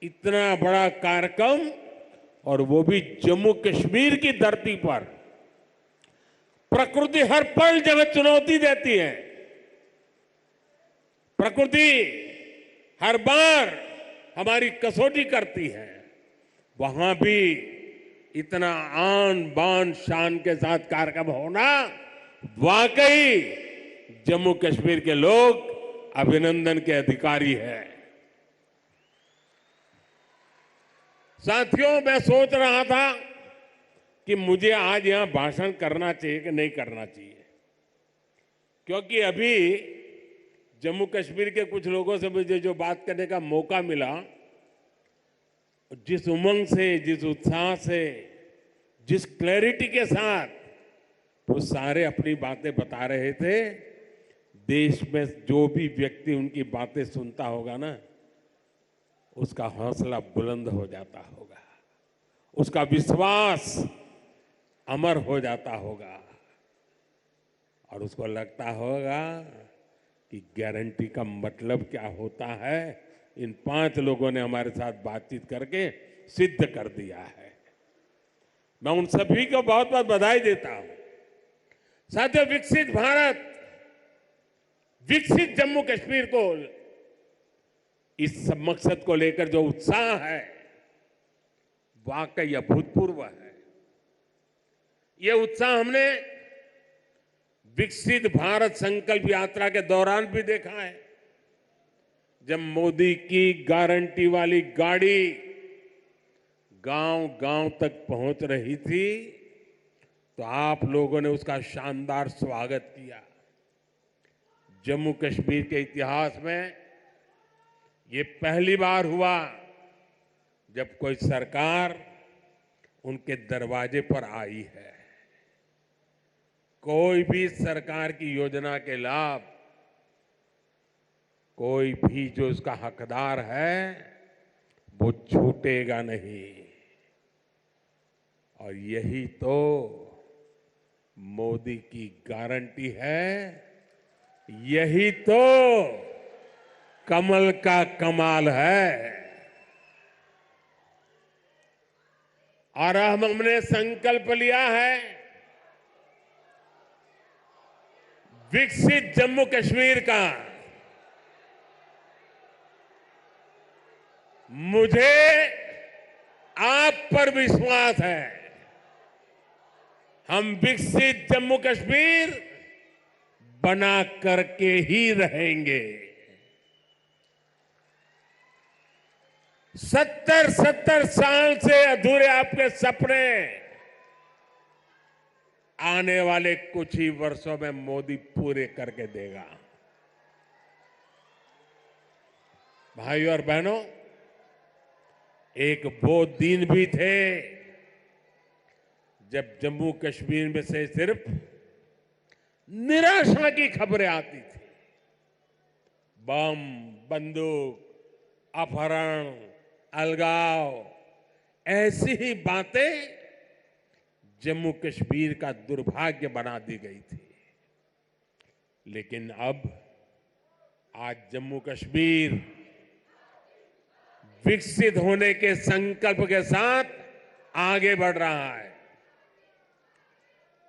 इतना बड़ा कार्यक्रम, और वो भी जम्मू कश्मीर की धरती पर। प्रकृति हर पल जगह चुनौती देती है। प्रकृति हर बार हमारी कसौटी करती है। वहां भी इतना आन बान शान के साथ कार्यक्रम होना, वाकई जम्मू कश्मीर के लोग अभिनंदन के अधिकारी हैं। साथियों, मैं सोच रहा था कि मुझे आज यहां भाषण करना चाहिए कि नहीं करना चाहिए, क्योंकि अभी जम्मू कश्मीर के कुछ लोगों से मुझे जो बात करने का मौका मिला, जिस उमंग से, जिस उत्साह से, जिस क्लैरिटी के साथ वो सारे अपनी बातें बता रहे थे, देश में जो भी व्यक्ति उनकी बातें सुनता होगा ना, उसका हौसला बुलंद हो जाता होगा, उसका विश्वास अमर हो जाता होगा, और उसको लगता होगा कि गारंटी का मतलब क्या होता है, इन 5 लोगों ने हमारे साथ बातचीत करके सिद्ध कर दिया है। मैं उन सभी को बहुत बहुत बधाई देता हूं। साथियों, विकसित भारत, विकसित जम्मू कश्मीर को, इस सब मकसद को लेकर जो उत्साह है, वाकई अभूतपूर्व है। ये उत्साह हमने विकसित भारत संकल्प यात्रा के दौरान भी देखा है। जब मोदी की गारंटी वाली गाड़ी गांव-गांव तक पहुंच रही थी, तो आप लोगों ने उसका शानदार स्वागत किया। जम्मू कश्मीर के इतिहास में ये पहली बार हुआ जब कोई सरकार उनके दरवाजे पर आई है। कोई भी सरकार की योजना के लाभ, कोई भी जो उसका हकदार है, वो छूटेगा नहीं। और यही तो मोदी की गारंटी है, यही तो कमल का कमाल है। और हमने संकल्प लिया है, विकसित जम्मू कश्मीर का। मुझे आप पर विश्वास है, हम विकसित जम्मू कश्मीर बना करके ही रहेंगे। 70 साल से अधूरे आपके सपने आने वाले कुछ ही वर्षों में मोदी पूरे करके देगा। भाइयों और बहनों, एक वो दिन भी थे जब जम्मू कश्मीर में से सिर्फ निराशा की खबरें आती थी। बम, बंदूक, अपहरण, अलगाव, ऐसी ही बातें जम्मू कश्मीर का दुर्भाग्य बना दी गई थी। लेकिन अब आज जम्मू कश्मीर विकसित होने के संकल्प के साथ आगे बढ़ रहा है।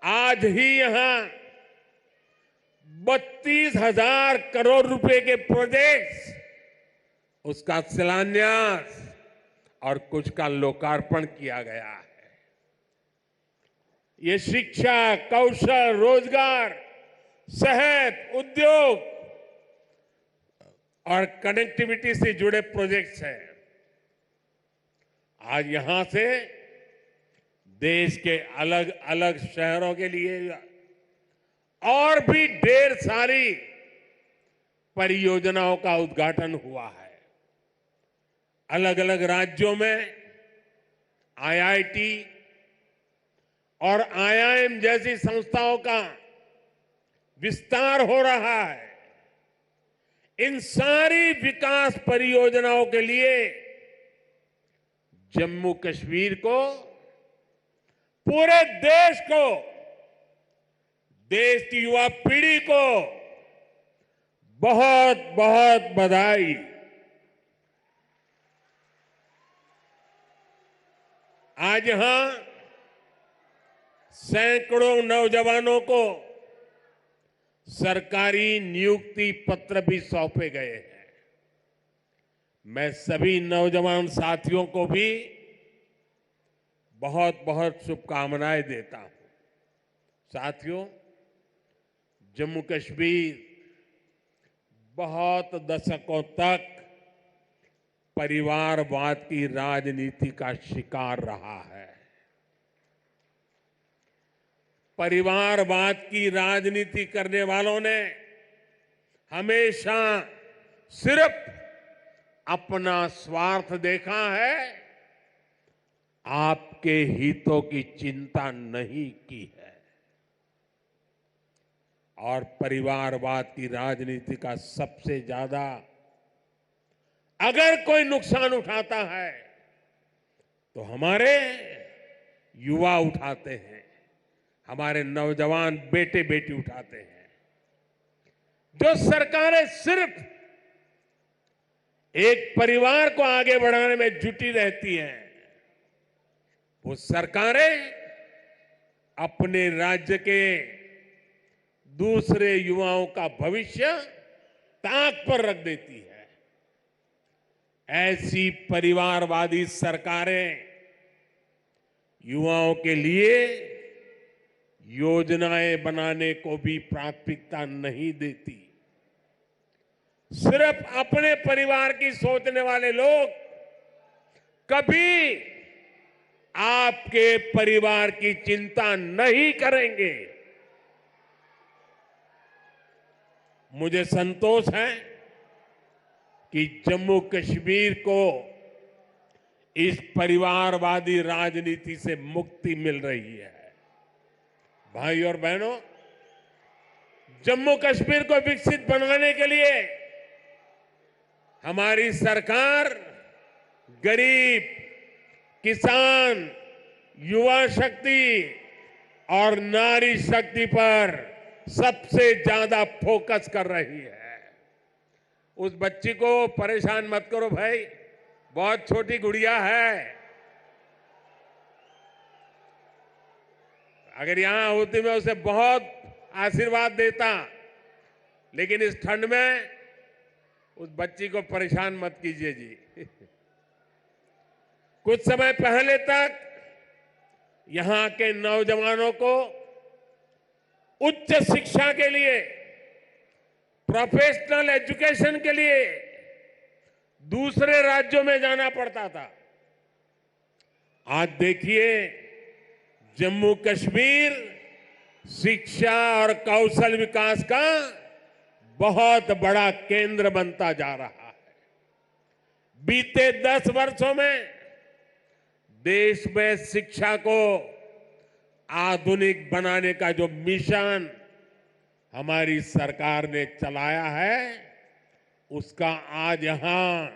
आज ही यहां 32,000 करोड़ रुपए के प्रोजेक्ट्स, उसका शिलान्यास और कुछ का लोकार्पण किया गया है। ये शिक्षा, कौशल, रोजगार, सेहत, उद्योग और कनेक्टिविटी से जुड़े प्रोजेक्ट्स हैं। आज यहां से देश के अलग अलग शहरों के लिए और भी ढेर सारी परियोजनाओं का उद्घाटन हुआ है। अलग अलग राज्यों में आईआईटी और आईआईएम जैसी संस्थाओं का विस्तार हो रहा है। इन सारी विकास परियोजनाओं के लिए जम्मू कश्मीर को, पूरे देश को, देश की युवा पीढ़ी को बहुत बहुत बधाई। आज यहां सैकड़ों नौजवानों को सरकारी नियुक्ति पत्र भी सौंपे गए हैं। मैं सभी नौजवान साथियों को भी बहुत बहुत शुभकामनाएं देता हूं। साथियों, जम्मू कश्मीर बहुत दशकों तक परिवारवाद की राजनीति का शिकार रहा है। परिवारवाद की राजनीति करने वालों ने हमेशा सिर्फ अपना स्वार्थ देखा है, आपके हितों की चिंता नहीं की है। और परिवारवाद की राजनीति का सबसे ज्यादा अगर कोई नुकसान उठाता है तो हमारे युवा उठाते हैं, हमारे नौजवान बेटे बेटी उठाते हैं। जो सरकारें सिर्फ एक परिवार को आगे बढ़ाने में जुटी रहती हैं, वो सरकारें अपने राज्य के दूसरे युवाओं का भविष्य ताक पर रख देती है। ऐसी परिवारवादी सरकारें युवाओं के लिए योजनाएं बनाने को भी प्राथमिकता नहीं देती। सिर्फ अपने परिवार की सोचने वाले लोग कभी आपके परिवार की चिंता नहीं करेंगे। मुझे संतोष है कि जम्मू कश्मीर को इस परिवारवादी राजनीति से मुक्ति मिल रही है। भाई और बहनों, जम्मू कश्मीर को विकसित बनाने के लिए हमारी सरकार गरीब, किसान, युवा शक्ति और नारी शक्ति पर सबसे ज्यादा फोकस कर रही है। उस बच्ची को परेशान मत करो भाई, बहुत छोटी गुड़िया है। अगर यहां होती मैं उसे बहुत आशीर्वाद देता, लेकिन इस ठंड में उस बच्ची को परेशान मत कीजिए जी। कुछ समय पहले तक यहां के नौजवानों को उच्च शिक्षा के लिए, प्रोफेशनल एजुकेशन के लिए दूसरे राज्यों में जाना पड़ता था। आज देखिए, जम्मू कश्मीर शिक्षा और कौशल विकास का बहुत बड़ा केंद्र बनता जा रहा है। बीते 10 वर्षों में देश में शिक्षा को आधुनिक बनाने का जो मिशन हमारी सरकार ने चलाया है, उसका आज यहां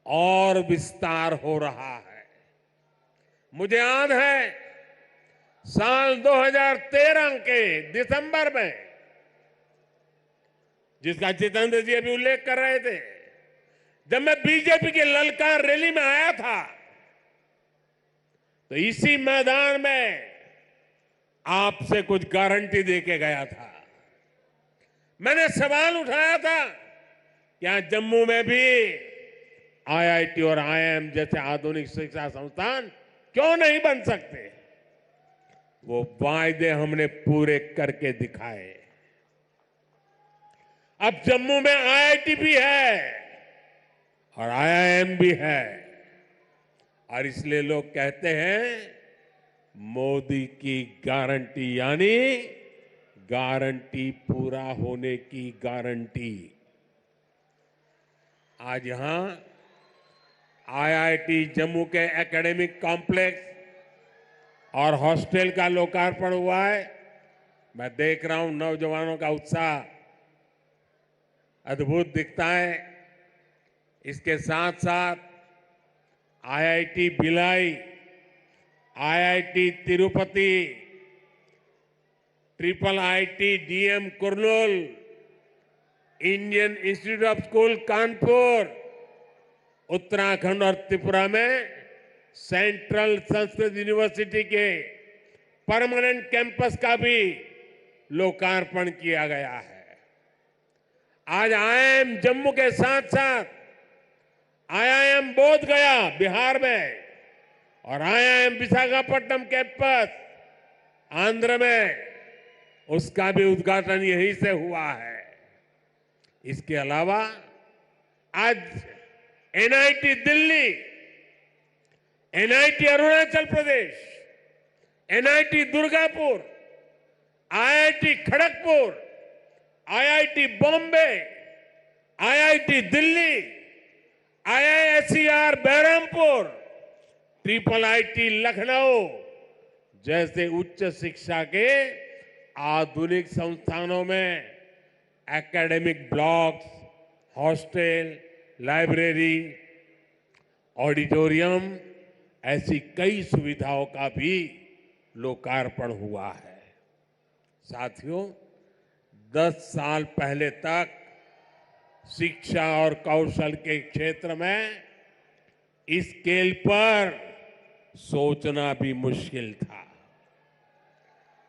और विस्तार हो रहा है। मुझे याद है साल 2013 के दिसंबर में, जिसका जितेंद्र जी अभी उल्लेख कर रहे थे, जब मैं बीजेपी की ललकार रैली में आया था, तो इसी मैदान में आपसे कुछ गारंटी देके गया था। मैंने सवाल उठाया था कि यहाँ जम्मू में भी आईआईटी और आईआईएम जैसे आधुनिक शिक्षा संस्थान क्यों नहीं बन सकते। वो वायदे हमने पूरे करके दिखाए। अब जम्मू में आईआईटी भी है और आईआईएम भी है, और इसलिए लोग कहते हैं मोदी की गारंटी यानी गारंटी पूरा होने की गारंटी। आज यहां आईआईटी जम्मू के एकेडमिक कॉम्प्लेक्स और हॉस्टल का लोकार्पण हुआ है। मैं देख रहा हूं नौजवानों का उत्साह अद्भुत दिखता है। इसके साथ साथ IIT Bhilai, IIT Tirupati, triple IT DM Kurnool, Indian institute of school Kanpur, Uttarakhand और त्रिपुरा में सेंट्रल संस्कृत यूनिवर्सिटी के परमानेंट कैंपस का भी लोकार्पण किया गया है। आज आईआईएम जम्मू के साथ साथ आईआईएम बोध गया बिहार में और आईआईएम विशाखापट्टनम कैंपस आंध्र में, उसका भी उद्घाटन यहीं से हुआ है। इसके अलावा आज NIT Delhi, NIT Arunachal Pradesh, NIT Durgapur, IIT Kharagpur, IIT Bombay, IIT Delhi, IISER Berhampur, triple IT Lucknow जैसे उच्च शिक्षा के आधुनिक संस्थानों में academic blocks, hostel, library, auditorium ऐसी कई सुविधाओं का भी लोकार्पण हुआ है। साथियों, 10 साल पहले तक शिक्षा और कौशल के क्षेत्र में इस स्केल पर सोचना भी मुश्किल था,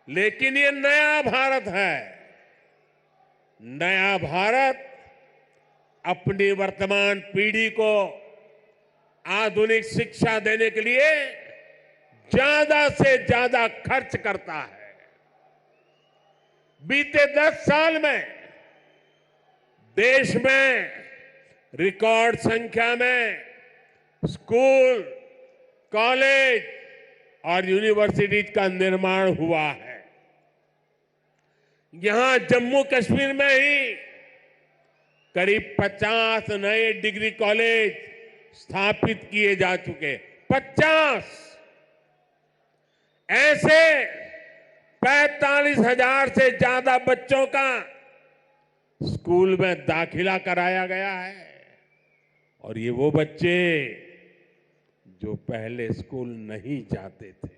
लेकिन ये नया भारत है। नया भारत अपनी वर्तमान पीढ़ी को आधुनिक शिक्षा देने के लिए ज्यादा से ज्यादा खर्च करता है। बीते 10 साल में देश में रिकॉर्ड संख्या में स्कूल, कॉलेज और यूनिवर्सिटीज का निर्माण हुआ है। यहां जम्मू कश्मीर में ही करीब 50 नए डिग्री कॉलेज स्थापित किए जा चुके। 50 ऐसे 45,000 से ज्यादा बच्चों का स्कूल में दाखिला कराया गया है। और ये वो बच्चे जो पहले स्कूल नहीं जाते थे।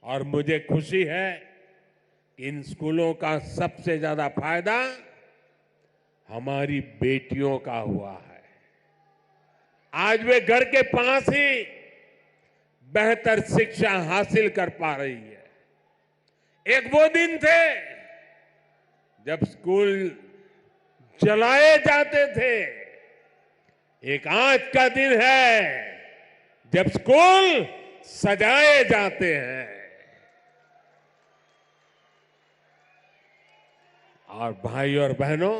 और मुझे खुशी है कि इन स्कूलों का सबसे ज्यादा फायदा हमारी बेटियों का हुआ है। आज वे घर के पास ही बेहतर शिक्षा हासिल कर पा रही है। एक वो दिन थे जब स्कूल जलाए जाते थे, एक आज का दिन है जब स्कूल सजाए जाते हैं। और भाई और बहनों,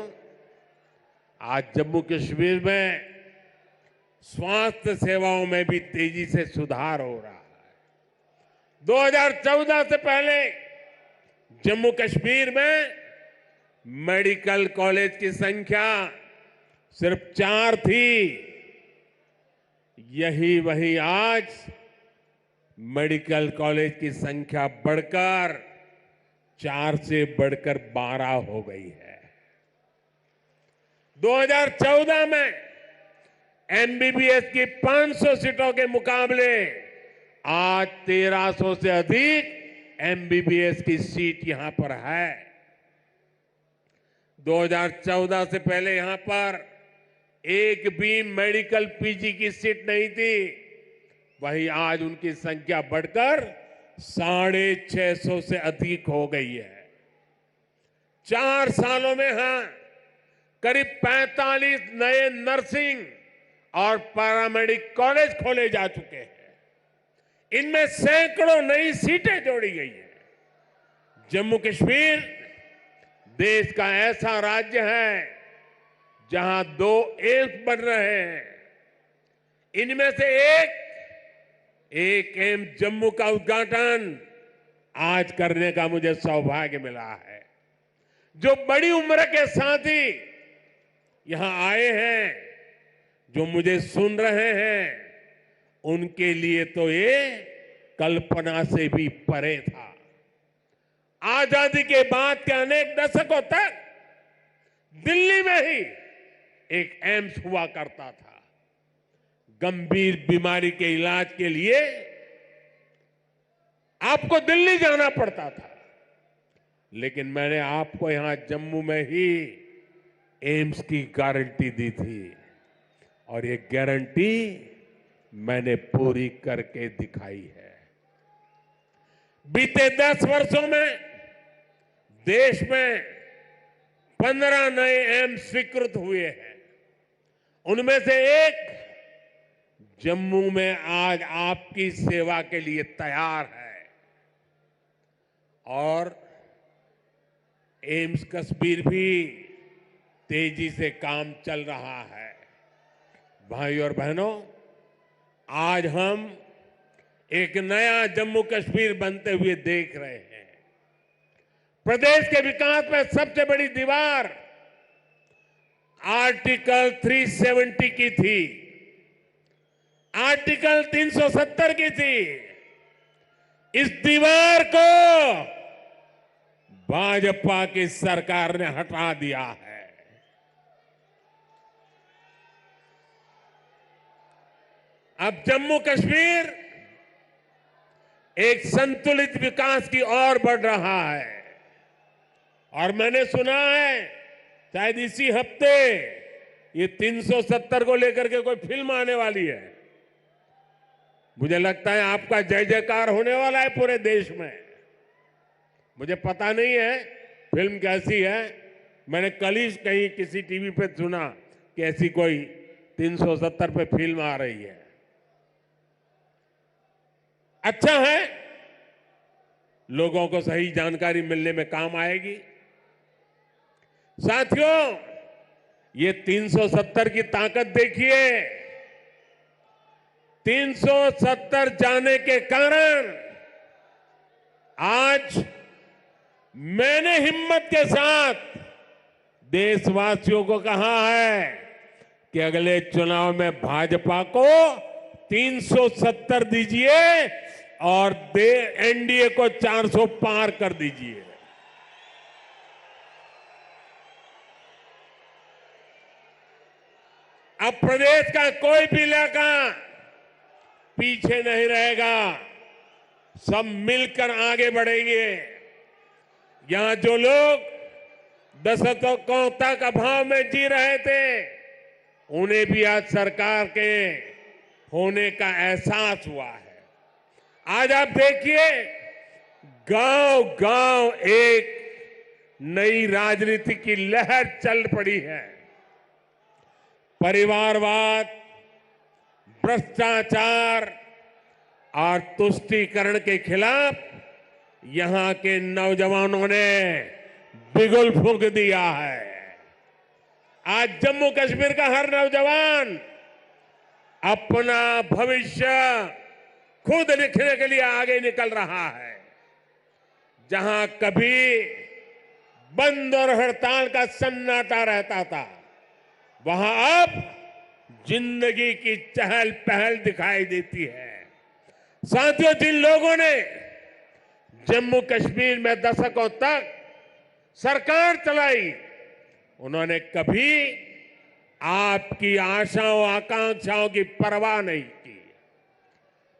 आज जम्मू कश्मीर में स्वास्थ्य सेवाओं में भी तेजी से सुधार हो रहा है। 2014 से पहले जम्मू कश्मीर में मेडिकल कॉलेज की संख्या सिर्फ 4 थी। यही वही आज मेडिकल कॉलेज की संख्या बढ़कर 4 से बढ़कर 12 हो गई है। 2014 में एमबीबीएस की 500 सीटों के मुकाबले आज 1300 से अधिक एमबीबीएस की सीट यहां पर है। 2014 से पहले यहां पर एक भी मेडिकल पीजी की सीट नहीं थी। वहीं आज उनकी संख्या बढ़कर 650 से अधिक हो गई है। 4 सालों में यहां करीब 45 नए नर्सिंग और पैरामेडिक कॉलेज खोले जा चुके हैं। इनमें सैकड़ों नई सीटें जोड़ी गई हैं। जम्मू कश्मीर देश का ऐसा राज्य है जहां 2 एम्स बन रहे हैं। इनमें से एक एक एम्स जम्मू का उद्घाटन आज करने का मुझे सौभाग्य मिला है। जो बड़ी उम्र के साथी यहां आए हैं, जो मुझे सुन रहे हैं, उनके लिए तो ये कल्पना से भी परे था। आजादी के बाद के अनेक दशकों तक दिल्ली में ही एक एम्स हुआ करता था। गंभीर बीमारी के इलाज के लिए आपको दिल्ली जाना पड़ता था, लेकिन मैंने आपको यहां जम्मू में ही एम्स की गारंटी दी थी और ये गारंटी मैंने पूरी करके दिखाई है। बीते 10 वर्षों में देश में 15 नए एम्स स्वीकृत हुए हैं। उनमें से एक जम्मू में आज आपकी सेवा के लिए तैयार है और एम्स कश्मीर भी तेजी से काम चल रहा है। भाई और बहनों, आज हम एक नया जम्मू कश्मीर बनते हुए देख रहे हैं। प्रदेश के विकास में सबसे बड़ी दीवार आर्टिकल 370 की थी, आर्टिकल 370 की थी। इस दीवार को भाजपा की सरकार ने हटा दिया है। अब जम्मू कश्मीर एक संतुलित विकास की ओर बढ़ रहा है और मैंने सुना है शायद इसी हफ्ते ये 370 को लेकर के कोई फिल्म आने वाली है। मुझे लगता है आपका जय जयकार होने वाला है पूरे देश में। मुझे पता नहीं है फिल्म कैसी है, मैंने कल ही कहीं किसी टीवी पे सुना कि ऐसी कोई 370 पे फिल्म आ रही है। अच्छा है, लोगों को सही जानकारी मिलने में काम आएगी। साथियों, ये 370 की ताकत देखिए। 370 जाने के कारण आज मैंने हिम्मत के साथ देशवासियों को कहा है कि अगले चुनाव में भाजपा को 370 दीजिए और एनडीए को 400 पार कर दीजिए। अब प्रदेश का कोई भी इलाका पीछे नहीं रहेगा, सब मिलकर आगे बढ़ेंगे। यहां जो लोग दशकों तक अभाव में जी रहे थे, उन्हें भी आज सरकार के होने का एहसास हुआ है। आज आप देखिए, गांव गांव एक नई राजनीति की लहर चल पड़ी है। परिवारवाद, भ्रष्टाचार और तुष्टीकरण के खिलाफ यहां के नौजवानों ने बिगुल फूंक दिया है। आज जम्मू कश्मीर का हर नौजवान अपना भविष्य खुद लिखने के लिए आगे निकल रहा है। जहां कभी बंद और हड़ताल का सन्नाटा रहता था, वहां अब जिंदगी की चहल पहल दिखाई देती है। साथियों, जिन लोगों ने जम्मू कश्मीर में दशकों तक सरकार चलाई, उन्होंने कभी आपकी आशाओं आकांक्षाओं की परवाह नहीं की।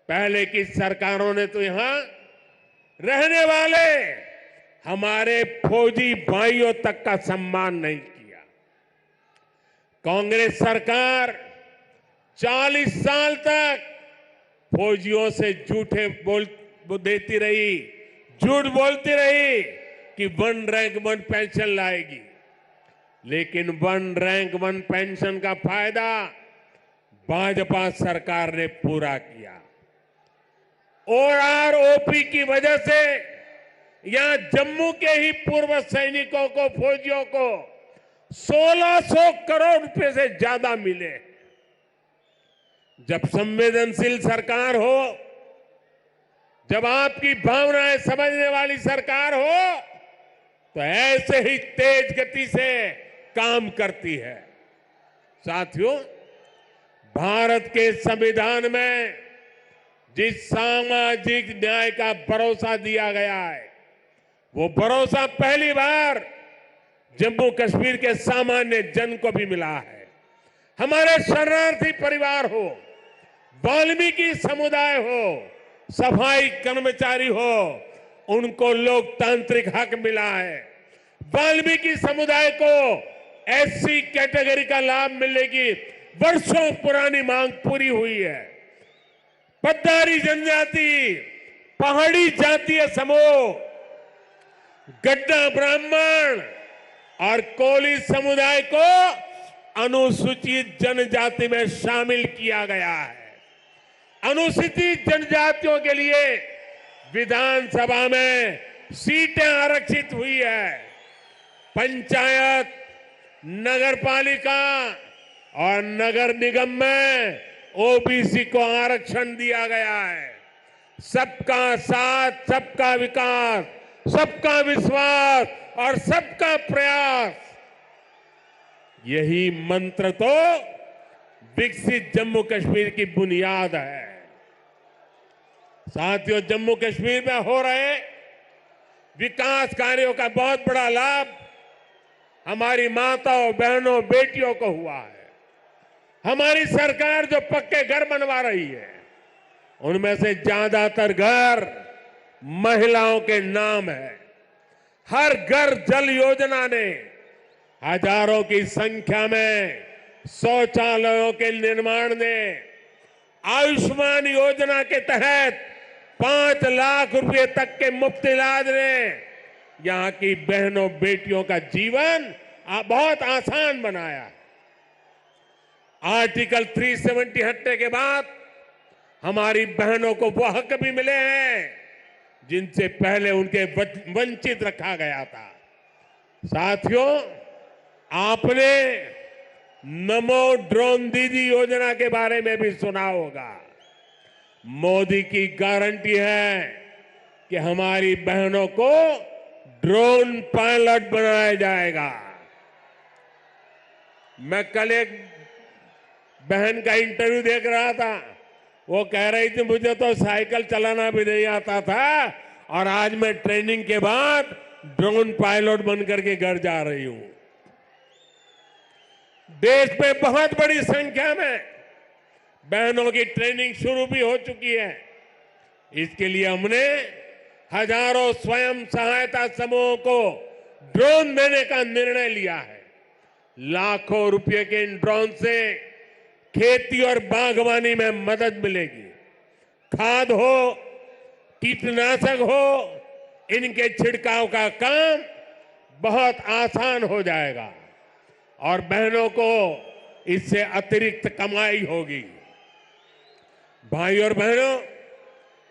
पहले की सरकारों ने तो यहां रहने वाले हमारे फौजी भाइयों तक का सम्मान नहीं किया। कांग्रेस सरकार 40 साल तक फौजियों से झूठे देती रही, झूठ बोलती रही कि 1 रैंक 1 पेंशन लाएगी, लेकिन 1 रैंक 1 पेंशन का फायदा भाजपा सरकार ने पूरा किया। ओआरओपी की वजह से यहां जम्मू के ही पूर्व सैनिकों को, फौजियों को 1600 करोड़ रुपए से ज्यादा मिले। जब संवेदनशील सरकार हो जब आपकी भावनाएं समझने वाली सरकार हो तो ऐसे ही तेज गति से काम करती है। साथियों, भारत के संविधान में जिस सामाजिक न्याय का भरोसा दिया गया है, वो भरोसा पहली बार जम्मू कश्मीर के सामान्य जन को भी मिला है। हमारे शरणार्थी परिवार हो, वाल्मीकि समुदाय हो, सफाई कर्मचारी हो, उनको लोकतांत्रिक हक मिला है। वाल्मीकि समुदाय को एससी कैटेगरी का लाभ मिलने की वर्षों पुरानी मांग पूरी हुई है। पद्दारी जनजाति, पहाड़ी जातीय समूह, गड्ढा ब्राह्मण और कोली समुदाय को अनुसूचित जनजाति में शामिल किया गया है। अनुसूचित जनजातियों के लिए विधानसभा में सीटें आरक्षित हुई है। पंचायत, नगरपालिका और नगर निगम में ओबीसी को आरक्षण दिया गया है। सबका साथ, सबका विकास, सबका विश्वास और सबका प्रयास, यही मंत्र तो विकसित जम्मू कश्मीर की बुनियाद है। साथियों, जम्मू कश्मीर में हो रहे विकास कार्यों का बहुत बड़ा लाभ हमारी माताओं, बहनों, बेटियों को हुआ है। हमारी सरकार जो पक्के घर बनवा रही है, उनमें से ज्यादातर घर महिलाओं के नाम है। हर घर जल योजना ने हजारों की संख्या में शौचालयों के निर्माण ने, आयुष्मान योजना के तहत 5 लाख रुपए तक के मुफ्त इलाज ने यहां की बहनों, बेटियों का जीवन बहुत आसान बनाया। आर्टिकल 370 हटने के बाद हमारी बहनों को वो हक भी मिले हैं जिनसे पहले उनके वंचित रखा गया था। साथियों, आपने नमो ड्रोन दीदी योजना के बारे में भी सुना होगा। मोदी की गारंटी है कि हमारी बहनों को ड्रोन पायलट बनाया जाएगा। मैं कल एक बहन का इंटरव्यू देख रहा था, वो कह रही थी मुझे तो साइकिल चलाना भी नहीं आता था और आज मैं ट्रेनिंग के बाद ड्रोन पायलट बनकर के घर जा रही हूं। देश में बहुत बड़ी संख्या में बहनों की ट्रेनिंग शुरू भी हो चुकी है। इसके लिए हमने हजारों स्वयं सहायता समूहों को ड्रोन देने का निर्णय लिया है। लाखों रुपए के इन ड्रोन से खेती और बागवानी में मदद मिलेगी। खाद हो, कीटनाशक हो, इनके छिड़काव का काम बहुत आसान हो जाएगा और बहनों को इससे अतिरिक्त कमाई होगी। भाई और बहनों,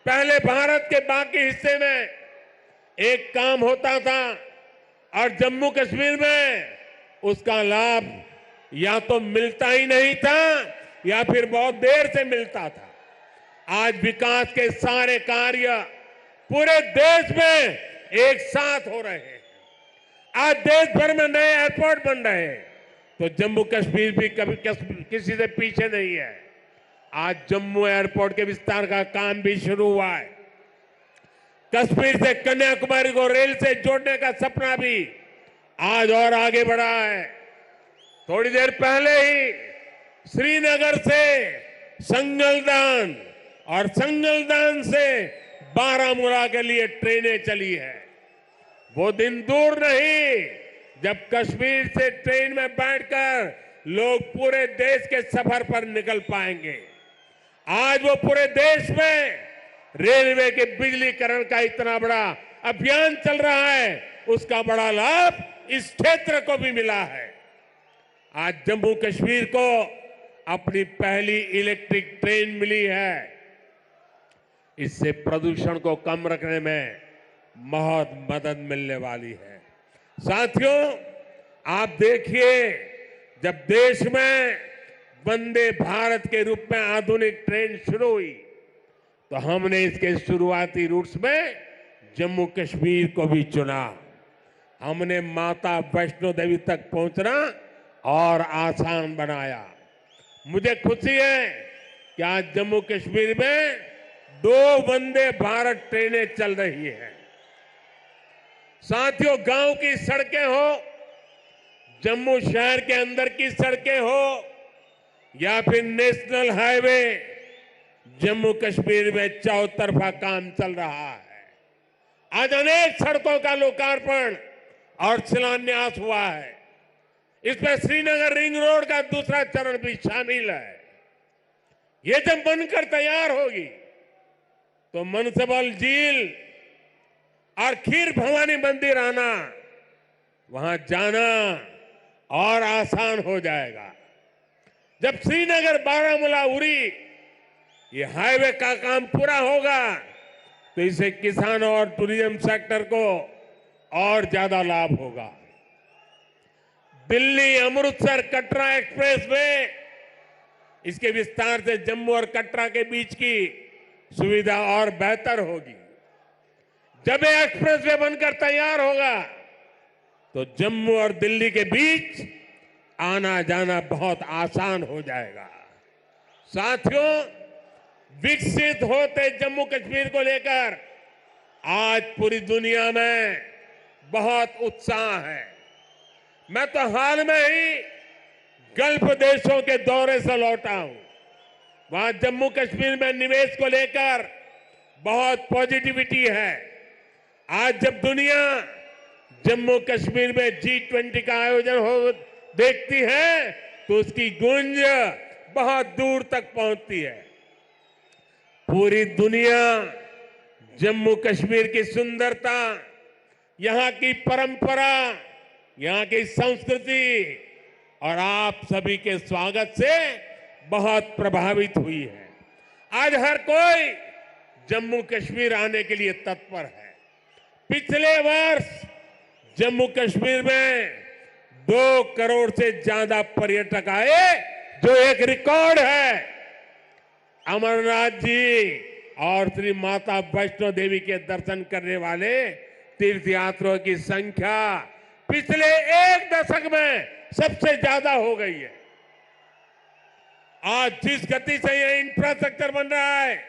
पहले भारत के बाकी हिस्से में एक काम होता था और जम्मू कश्मीर में उसका लाभ या तो मिलता ही नहीं था या फिर बहुत देर से मिलता था। आज विकास के सारे कार्य पूरे देश में एक साथ हो रहे हैं। आज देश भर में नए एयरपोर्ट बन रहे हैं, तो जम्मू कश्मीर भी कभी किसी से पीछे नहीं है। आज जम्मू एयरपोर्ट के विस्तार का काम भी शुरू हुआ है। कश्मीर से कन्याकुमारी को रेल से जोड़ने का सपना भी आज और आगे बढ़ा है। थोड़ी देर पहले ही श्रीनगर से संगलदान और संगलदान से बारामूला के लिए ट्रेनें चली है। वो दिन दूर नहीं जब कश्मीर से ट्रेन में बैठकर लोग पूरे देश के सफर पर निकल पाएंगे। आज वो पूरे देश में रेलवे के बिजलीकरण का इतना बड़ा अभियान चल रहा है, उसका बड़ा लाभ इस क्षेत्र को भी मिला है। आज जम्मू कश्मीर को अपनी पहली इलेक्ट्रिक ट्रेन मिली है। इससे प्रदूषण को कम रखने में बहुत मदद मिलने वाली है। साथियों, आप देखिए, जब देश में वंदे भारत के रूप में आधुनिक ट्रेन शुरू हुई, तो हमने इसके शुरुआती रूट्स में जम्मू कश्मीर को भी चुना। हमने माता वैष्णो देवी तक पहुंचना और आसान बनाया। मुझे खुशी है कि आज जम्मू कश्मीर में 2 वंदे भारत ट्रेनें चल रही हैं। साथियों, गांव की सड़कें हो, जम्मू शहर के अंदर की सड़कें हो या फिर नेशनल हाईवे, जम्मू कश्मीर में चौतरफा काम चल रहा है। आज अनेक सड़कों का लोकार्पण और शिलान्यास हुआ है। इसमें श्रीनगर रिंग रोड का दूसरा चरण भी शामिल है। ये जब बनकर तैयार होगी तो मनसबल झील और खीर भवानी मंदिर आना, वहां जाना और आसान हो जाएगा। जब श्रीनगर बारामूला उरी ये हाईवे का काम पूरा होगा तो इससे किसानों और टूरिज्म सेक्टर को और ज्यादा लाभ होगा। दिल्ली अमृतसर कटरा एक्सप्रेस वे, इसके विस्तार से जम्मू और कटरा के बीच की सुविधा और बेहतर होगी। जब ये एक्सप्रेस वे बनकर तैयार होगा तो जम्मू और दिल्ली के बीच आना जाना बहुत आसान हो जाएगा। साथियों, विकसित होते जम्मू कश्मीर को लेकर आज पूरी दुनिया में बहुत उत्साह है। मैं तो हाल में ही गल्फ देशों के दौरे से लौटा हूं। वहां जम्मू कश्मीर में निवेश को लेकर बहुत पॉजिटिविटी है। आज जब दुनिया जम्मू कश्मीर में G20 का आयोजन हो देखती है तो उसकी गूंज बहुत दूर तक पहुंचती है। पूरी दुनिया जम्मू कश्मीर की सुंदरता, यहाँ की परंपरा, यहाँ की संस्कृति और आप सभी के स्वागत से बहुत प्रभावित हुई है। आज हर कोई जम्मू कश्मीर आने के लिए तत्पर है। पिछले वर्ष जम्मू कश्मीर में 2 करोड़ से ज्यादा पर्यटक आए, जो एक रिकॉर्ड है। अमरनाथ जी और श्री माता वैष्णो देवी के दर्शन करने वाले तीर्थयात्रियों की संख्या पिछले 1 दशक में सबसे ज्यादा हो गई है। आज जिस गति से यह इंफ्रास्ट्रक्चर बन रहा है,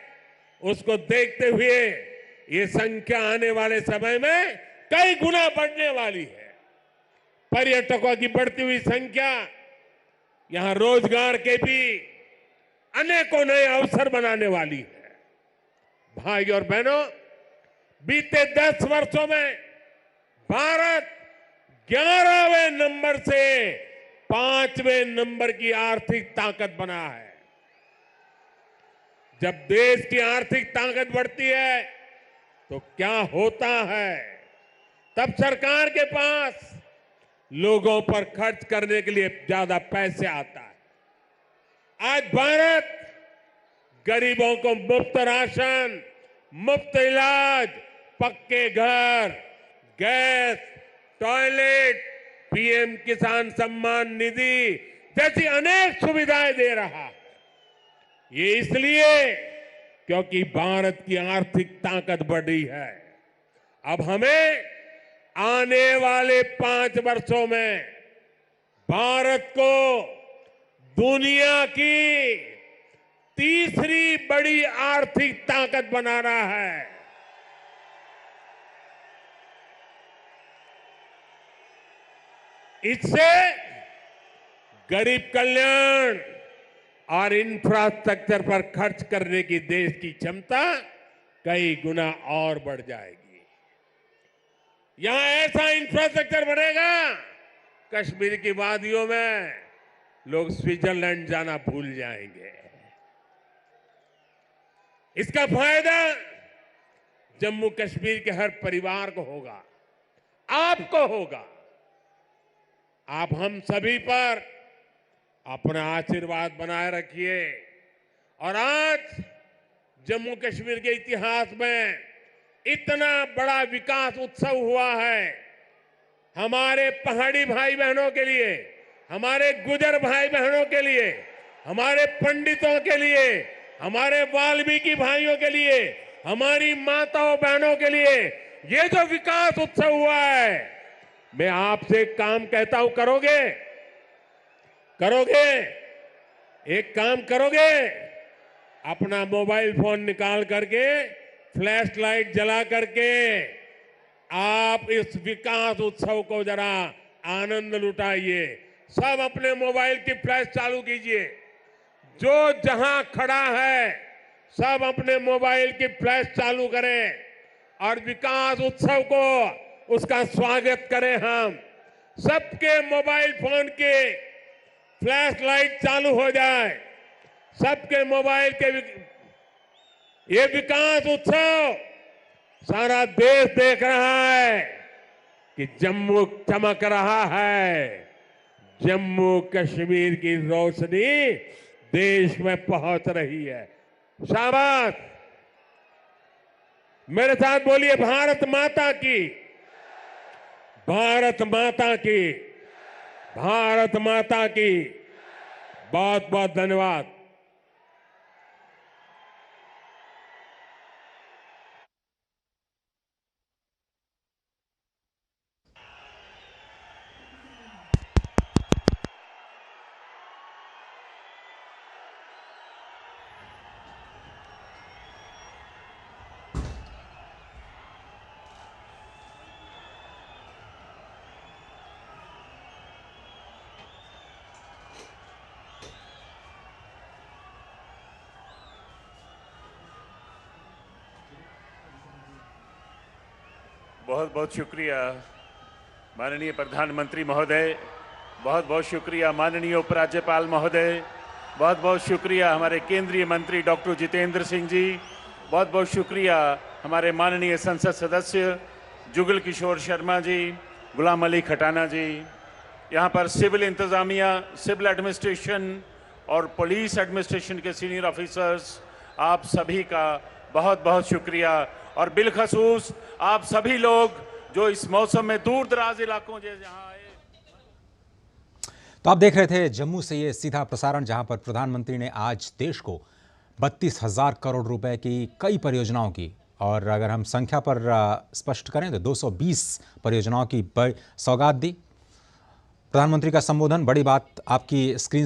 उसको देखते हुए ये संख्या आने वाले समय में कई गुना बढ़ने वाली है। पर्यटकों की बढ़ती हुई संख्या यहां रोजगार के भी अनेकों नए अवसर बनाने वाली है। भाई और बहनों, बीते 10 वर्षों में भारत 11वें नंबर से 5वें नंबर की आर्थिक ताकत बना है। जब देश की आर्थिक ताकत बढ़ती है तो क्या होता है, तब सरकार के पास लोगों पर खर्च करने के लिए ज्यादा पैसे आता है। आज भारत गरीबों को मुफ्त राशन, मुफ्त इलाज, पक्के घर, गैस, टॉयलेट, पीएम किसान सम्मान निधि जैसी अनेक सुविधाएं दे रहा है। ये इसलिए क्योंकि भारत की आर्थिक ताकत बढ़ी है। अब हमें आने वाले 5 वर्षों में भारत को दुनिया की तीसरी बड़ी आर्थिक ताकत बनाना है। इससे गरीब कल्याण और इंफ्रास्ट्रक्चर पर खर्च करने की देश की क्षमता कई गुना और बढ़ जाएगी। यहां ऐसा इंफ्रास्ट्रक्चर बनेगा, कश्मीर की वादियों में लोग स्विट्जरलैंड जाना भूल जाएंगे। इसका फायदा जम्मू कश्मीर के हर परिवार को होगा, आपको होगा। आप हम सभी पर अपना आशीर्वाद बनाए रखिए। और आज जम्मू कश्मीर के इतिहास में इतना बड़ा विकास उत्सव हुआ है। हमारे पहाड़ी भाई बहनों के लिए, हमारे गुजर भाई बहनों के लिए, हमारे पंडितों के लिए, हमारे वाल्मीकि भाइयों के लिए, हमारी माताओं बहनों के लिए ये जो विकास उत्सव हुआ है, मैं आपसे एक काम कहता हूं, करोगे? करोगे? एक काम करोगे? अपना मोबाइल फोन निकाल करके, फ्लैश लाइट जला करके आप इस विकास उत्सव को जरा आनंद लुटाइए। सब अपने मोबाइल की फ्लैश चालू कीजिए। जो जहां खड़ा है सब अपने मोबाइल की फ्लैश चालू करें और विकास उत्सव को, उसका स्वागत करें। हम सबके मोबाइल फोन के फ्लैश लाइट चालू हो जाए, सबके मोबाइल के ये विकास उत्सव सारा देश देख रहा है कि जम्मू चमक रहा है। जम्मू कश्मीर की रोशनी देश में पहुंच रही है। शाबाश! मेरे साथ बोलिए, भारत माता की, भारत माता की, भारत माता की। बहुत बहुत धन्यवाद। बहुत बहुत शुक्रिया माननीय प्रधानमंत्री महोदय, बहुत बहुत शुक्रिया माननीय उपराज्यपाल महोदय, बहुत बहुत शुक्रिया हमारे केंद्रीय मंत्री डॉक्टर जितेंद्र सिंह जी, बहुत बहुत शुक्रिया हमारे माननीय संसद सदस्य जुगल किशोर शर्मा जी, गुलाम अली खटाना जी, यहाँ पर सिविल इंतजामिया, सिविल एडमिनिस्ट्रेशन और पुलिस एडमिनिस्ट्रेशन के सीनियर ऑफिसर्स, आप सभी का बहुत बहुत शुक्रिया। और बिलखसूस आप सभी लोग जो इस मौसम में दूर दराज इलाकों से यहाँ आए। तो आप देख रहे थे जम्मू से ये सीधा प्रसारण, जहां पर प्रधानमंत्री ने आज देश को 32,000 करोड़ रुपए की कई परियोजनाओं की, और अगर हम संख्या पर स्पष्ट करें तो 220 परियोजनाओं की सौगात दी। प्रधानमंत्री का संबोधन, बड़ी बात आपकी स्क्रीन